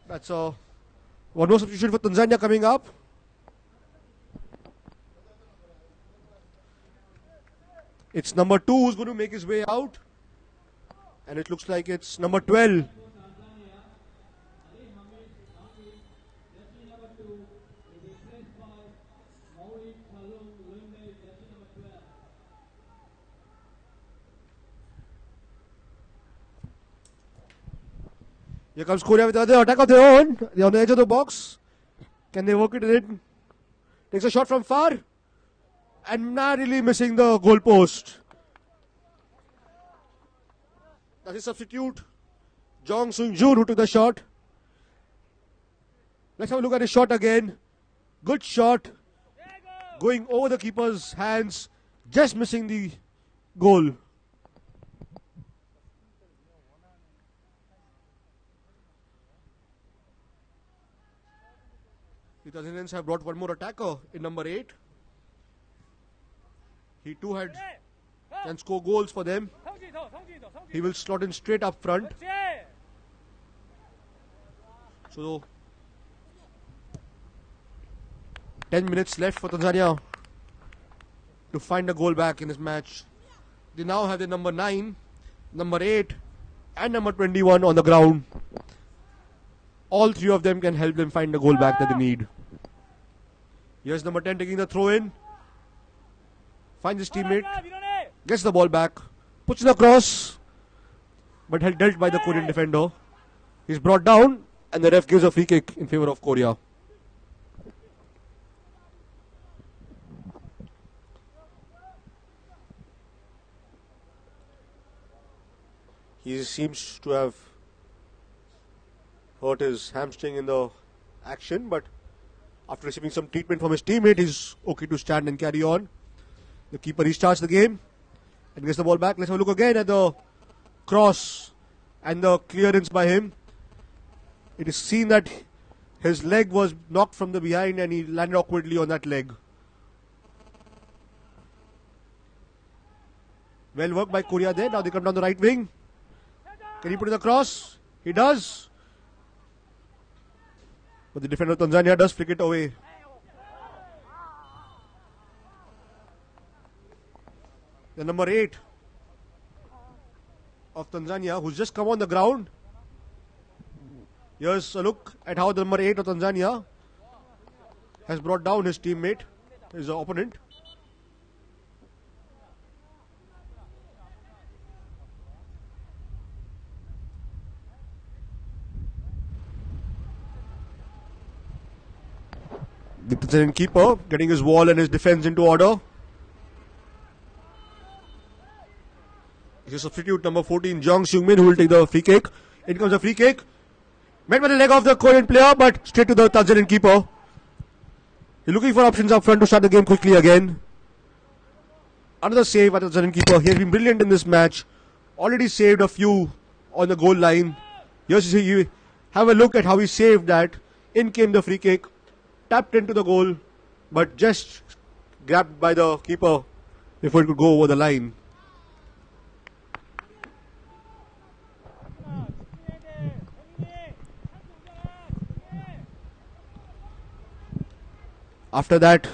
That's one more substitution for Tanzania coming up. It's number 2 who's going to make his way out. And it looks like it's number 12. Here comes Korea with another attack of their own. They're on the edge of the box. Can they work it in? Takes a shot from far. And narrowly missing the goalpost. That's his substitute, Jong Sung-jun, who took the shot. Let's have a look at his shot again. Good shot. Going over the keeper's hands. Just missing the goal. The Tanzanians have brought one more attacker in number 8. He too can score goals for them. He will slot in straight up front. So 10 minutes left for Tanzania to find a goal back in this match. They now have the number 9, number 8 and number 21 on the ground. All three of them can help them find the goal back that they need. Here's number 10 taking the throw in. Finds his teammate. Gets the ball back. Puts it across. But dealt by the Korean defender. He's brought down and the ref gives a free kick in favor of Korea. He seems to have hurt his hamstring in the action, but after receiving some treatment from his teammate, he's okay to stand and carry on. The keeper restarts the game and gets the ball back. Let's have a look again at the cross and the clearance by him. It is seen that his leg was knocked from the behind and he landed awkwardly on that leg. Well worked by Korea there. Now they come down the right wing. Can he put in the cross? He does. But the defender of Tanzania does flick it away. The number 8 of Tanzania, who's just come on the ground. Here's a look at how the number 8 of Tanzania has brought down his teammate, his opponent. The Tanzanian keeper getting his wall and his defense into order. This is substitute number 14, Jong Seung-min, who will take the free kick. In comes a free kick. Met by the leg of the Korean player, but straight to the Tanzanian keeper. He's looking for options up front to start the game quickly again. Another save by the Tanzanian keeper. He has been brilliant in this match. Already saved a few on the goal line. Here's you have a look at how he saved that. In came the free kick. Tapped into the goal, but just grabbed by the keeper before it could go over the line. After that,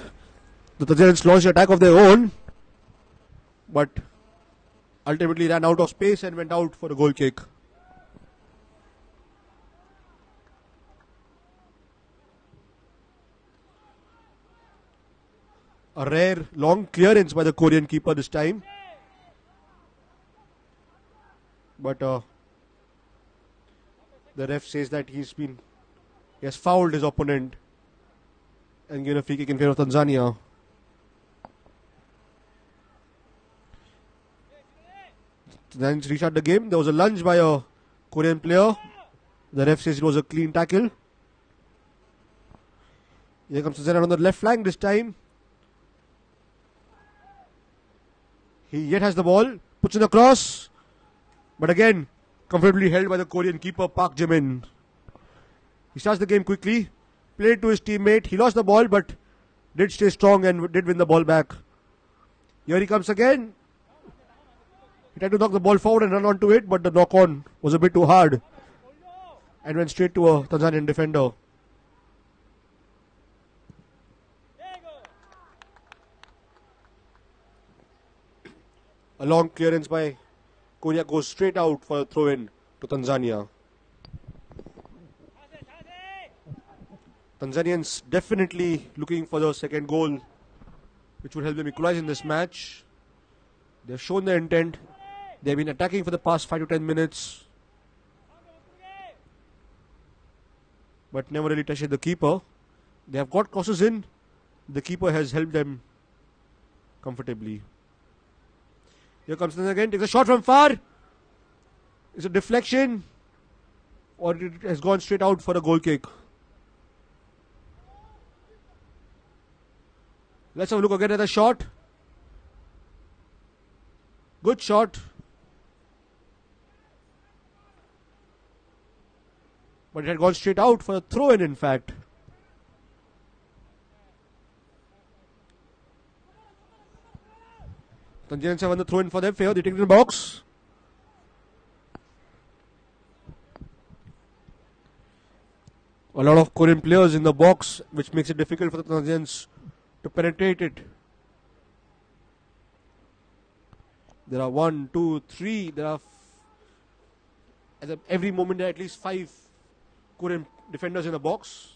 the Tanzanians launched an attack of their own, but ultimately ran out of space and went out for a goal kick. A rare long clearance by the Korean keeper this time. But the ref says that he has fouled his opponent and given a free kick in favor of Tanzania. Then restart the game. There was a lunge by a Korean player. The ref says it was a clean tackle. Here comes Tanzania on the left flank this time. He yet has the ball, puts in a cross, but again, comfortably held by the Korean keeper, Park Jae-min. He starts the game quickly, played to his teammate. He lost the ball, but did stay strong and did win the ball back. Here he comes again. He tried to knock the ball forward and run onto it, but the knock-on was a bit too hard. and went straight to a Tanzanian defender. A long clearance by Korea goes straight out for a throw-in to Tanzania. Tanzanians definitely looking for the second goal, which would help them equalize in this match. They've shown their intent. They've been attacking for the past 5 to 10 minutes, but never really touched the keeper. They have got crosses in. The keeper has helped them comfortably. Here comes Tanzania again. Takes a shot from far. It's a deflection, or it has gone straight out for a goal kick. Let's have a look again at the shot. Good shot. But it had gone straight out for a throw-in, in fact. Tanzanians have won the throw-in for their favor. They take it in the box. A lot of Korean players in the box, which makes it difficult for the Tanzanians to penetrate it. There are 1, 2, 3. There are every moment there are at least 5 Korean defenders in the box.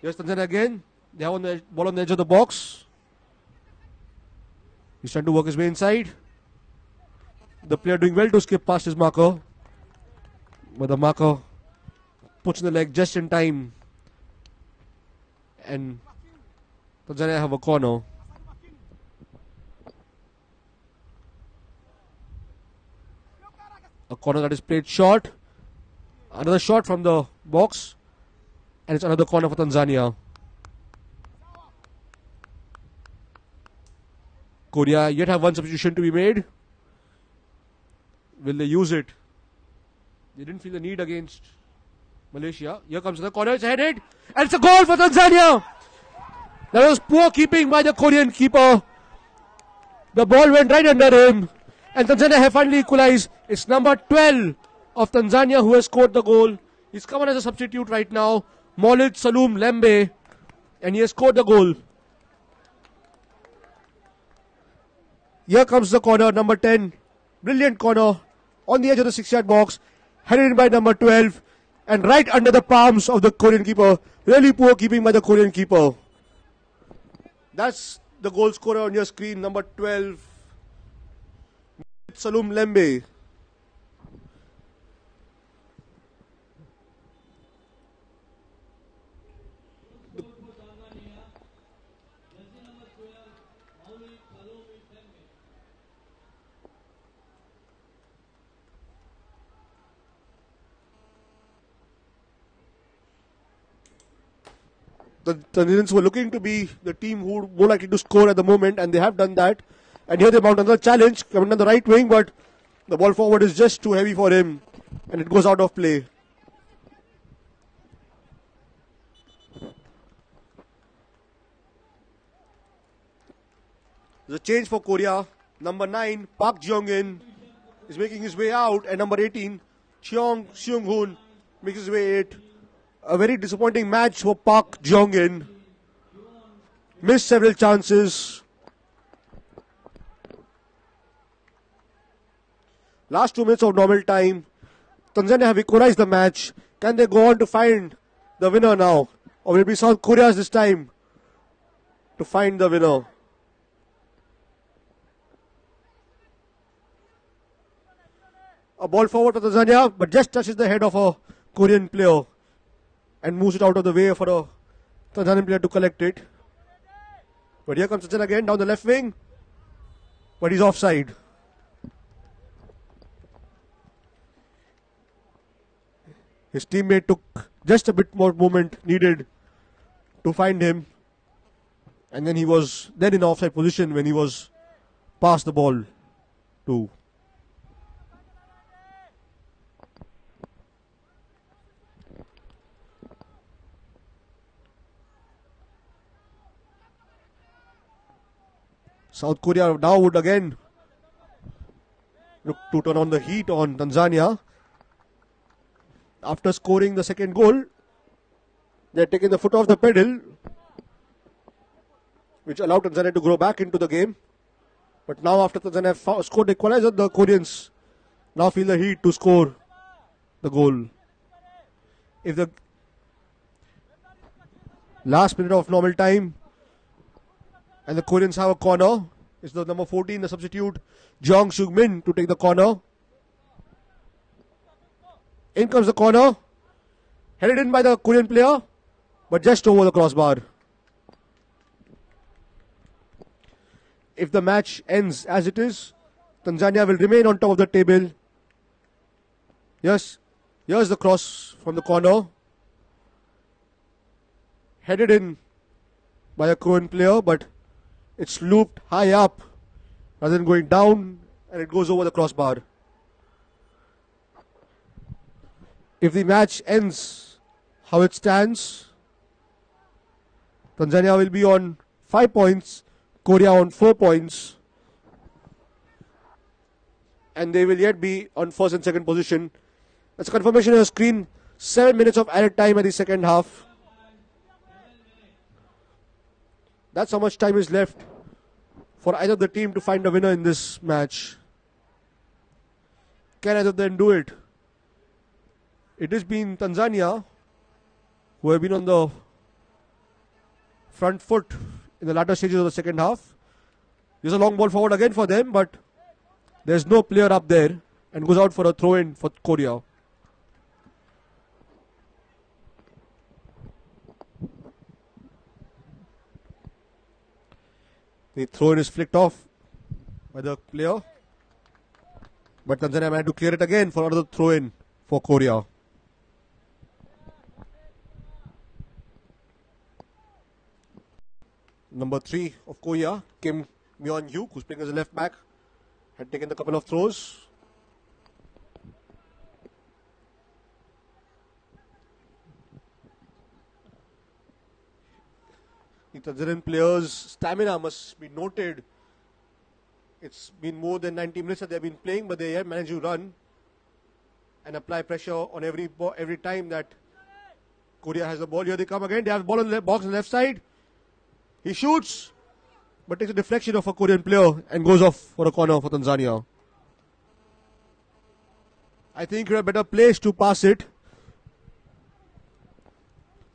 Here's Tanzania again. They have the ball on the edge of the box. He's trying to work his way inside. The player doing well to skip past his marker, but the marker puts in the leg just in time, and Tanzania have a corner. A corner that is played short. Another shot from the box, and it's another corner for Tanzania. Korea yet have one substitution to be made. Will they use it? They didn't feel the need against Malaysia. Here comes the corner, it's headed, and it's a goal for Tanzania. That was poor keeping by the Korean keeper. The ball went right under him, and Tanzania have finally equalized. It's number 12 of Tanzania who has scored the goal. He's come on as a substitute right now, Maulid Salum Lembe, and he has scored the goal. Here comes the corner, number 10. Brilliant corner on the edge of the 6-yard box, headed in by number 12, and right under the palms of the Korean keeper. Really poor keeping by the Korean keeper. That's the goal scorer on your screen, number 12, Salum Lembe. The Tanzanians were looking to be the team who were more likely to score at the moment, and they have done that. And here they mount another challenge, coming down the right wing, but the ball forward is just too heavy for him, and it goes out of play. There's a change for Korea. Number 9, Park Jeong-in, is making his way out, and number 18, Cheong Seung-hoon, makes his way 8. A very disappointing match for Park Jeong-in. Missed several chances. Last 2 minutes of normal time. Tanzania have equalized the match. Can they go on to find the winner now? Or will it be South Korea's this time to find the winner? A ball forward to Tanzania, but just touches the head of a Korean player and moves it out of the way for a Tanzanian player to collect it. But here comes Tanzania again down the left wing, but he's offside. His teammate took just a bit more moment needed to find him, and then he was then in the offside position when he was passed the ball to. South Korea now would again look to turn on the heat on Tanzania. After scoring the second goal, they're taking the foot off the pedal, which allowed Tanzania to grow back into the game. But now after Tanzania have scored the equalizer, the Koreans now feel the heat to score the goal. If the last minute of normal time and the Koreans have a corner, it's the number 14, the substitute, Jeong Suk-min, to take the corner. In comes the corner, headed in by the Korean player, but just over the crossbar. If the match ends as it is, Tanzania will remain on top of the table. Yes, here's the cross from the corner. Headed in by a Korean player, but it's looped high up rather than going down, and it goes over the crossbar. If the match ends how it stands, Tanzania will be on 5 points, Korea on 4 points, and they will yet be on first and second position. That's a confirmation on the screen. 7 minutes of added time at the second half. That's how much time is left for either of the team to find a winner in this match. Can either of them do it? It has been Tanzania who have been on the front foot in the latter stages of the second half. There's a long ball forward again for them, but there's no player up there, and goes out for a throw-in for Korea. The throw-in is flicked off by the player, but Tanzania managed to clear it again for another throw-in for Korea. Number 3 of Korea, Kim Myeon-hyuk, who's playing as a left back, had taken a couple of throws. The Tanzanian players' stamina must be noted. It's been more than 90 minutes that they've been playing, but they have managed to run and apply pressure on every time that Korea has the ball. Here they come again. They have the ball on the box on the left side. He shoots, but takes a deflection of a Korean player and goes off for a corner for Tanzania. I think you're a better place to pass it.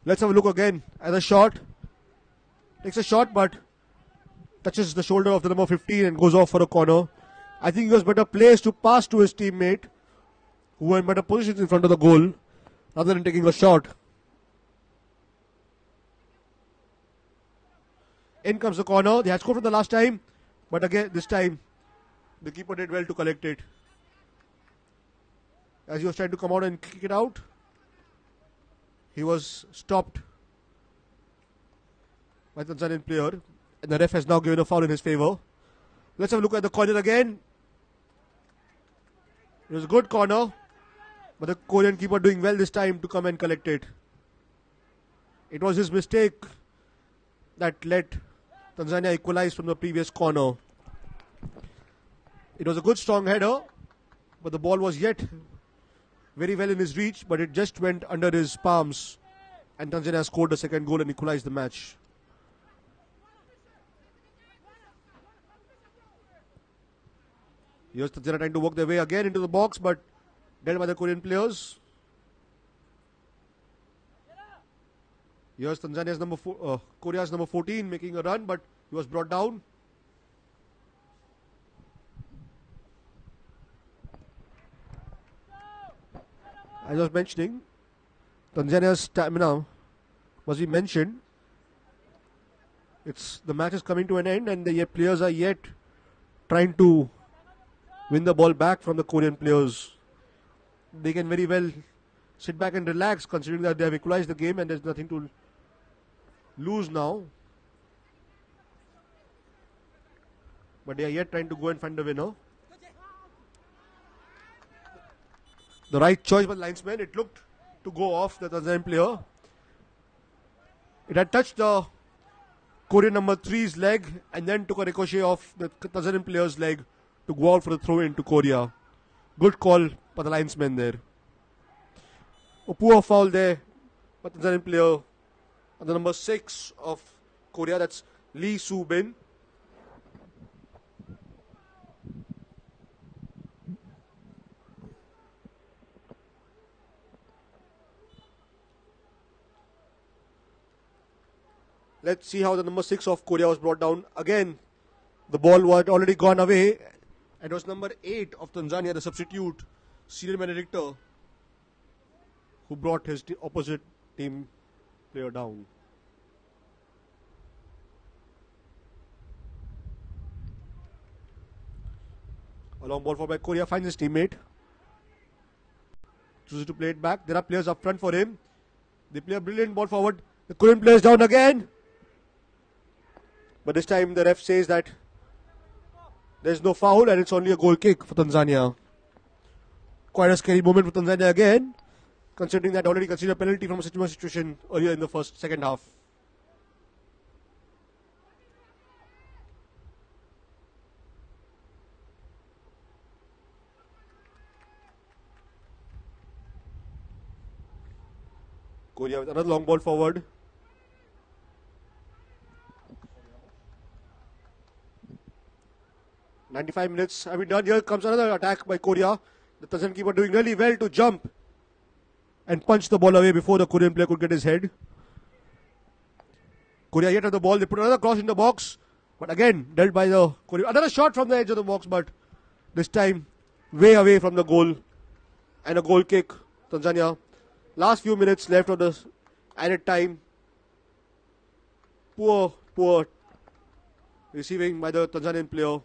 Let's have a look again at the shot. Takes a shot, but touches the shoulder of the number 15 and goes off for a corner. I think he was better placed to pass to his teammate, who were in better positions in front of the goal, rather than taking a shot. In comes the corner. They had scored from the last time, but again, this time, the keeper did well to collect it. As he was trying to come out and kick it out, he was stopped by the Tanzanian player, and the ref has now given a foul in his favor. Let's have a look at the corner again. It was a good corner, but the Korean keeper doing well this time to come and collect it. It was his mistake that let Tanzania equalize from the previous corner. It was a good strong header, but the ball was yet very well in his reach, but it just went under his palms, and Tanzania scored the second goal and equalized the match. Here's Tanzania trying to work their way again into the box, but dealt by the Korean players. Here's Tanzania's Korea's number 14 making a run, but he was brought down. As I was mentioning, Tanzania's stamina must be mentioned. The match is coming to an end, and the players are yet trying to win the ball back from the Korean players. They can very well sit back and relax, considering that they have equalized the game and there's nothing to lose now. But they are yet trying to go and find the winner. The right choice by the linesman. It looked to go off the Tanzanian player. It had touched the Korean number 3's leg and then took a ricochet off the Tanzanian player's leg to go out for the throw in to Korea. Good call by the linesman there. A poor foul there by the Tanzanian player. And the number 6 of Korea, that's Lee Soo-bin. Let's see how the number 6 of Korea was brought down. Again, the ball was already gone away. And it was number 8 of Tanzania, the substitute, Cyril Benedictor, who brought his opposite team player down. A long ball for by Korea, finds his teammate. Chooses to play it back. There are players up front for him. They play a brilliant ball forward. The Korean player is down again. But this time the ref says that there's no foul and it's only a goal kick for Tanzania. Quite a scary moment for Tanzania again, considering that already considered a penalty from a similar situation earlier in the second half. Korea with another long ball forward. "95 minutes have been done. Here comes another attack by Korea. The Tanzanian keeper doing really well to jump and punch the ball away before the Korean player could get his head. Korea yet have the ball. They put another cross in the box. But again, dealt by the Korean. Another shot from the edge of the box, but this time way away from the goal. And a goal kick. Tanzania. Last few minutes left of the added time. Poor receiving by the Tanzanian player.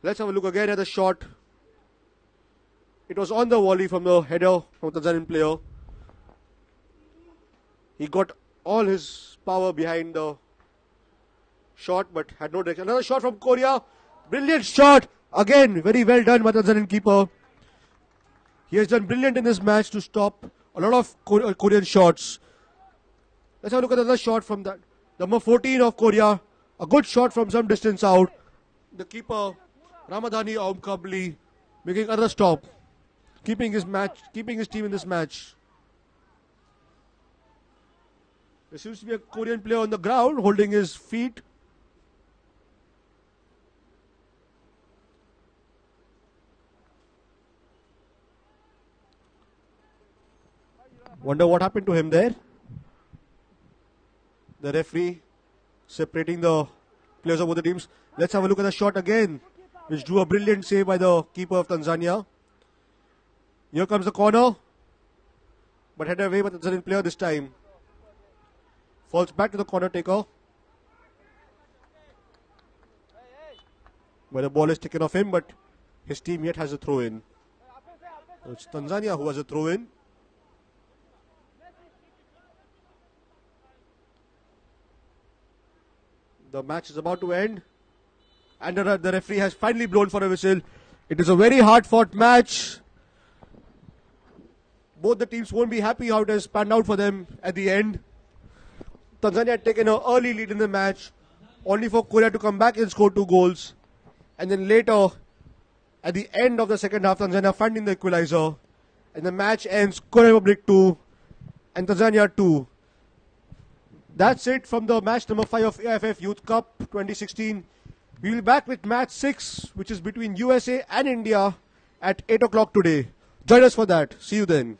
Let's have a look again at the shot. It was on the volley from the header from the Tanzanian player. He got all his power behind the shot but had no direction. Another shot from Korea. Brilliant shot. Again, very well done by the Tanzanian keeper. He has done brilliant in this match to stop a lot of Korean shots. Let's have a look at another shot from that. Number 14 of Korea. A good shot from some distance out. The keeper, Ramadhani Omkabli, making another stop. Keeping his team in this match. There seems to be a Korean player on the ground holding his feet. Wonder what happened to him there. The referee separating the players of both the teams. Let's have a look at the shot again, which drew a brilliant save by the keeper of Tanzania. Here comes the corner, but headed away by the Tanzanian player this time. Falls back to the corner taker, where the ball is taken off him, but his team yet has a throw in. It's Tanzania who has a throw in. The match is about to end, and the referee has finally blown for a whistle. It is a very hard-fought match. Both the teams won't be happy how it has panned out for them at the end. Tanzania had taken an early lead in the match, only for Korea to come back and score 2 goals. And then later, at the end of the second half, Tanzania finding the equalizer. And the match ends Korea Republic 2 and Tanzania 2. That's it from the match number 5 of AFF Youth Cup 2016. We will be back with match 6, which is between USA and India at 8 o'clock today. Join us for that. See you then.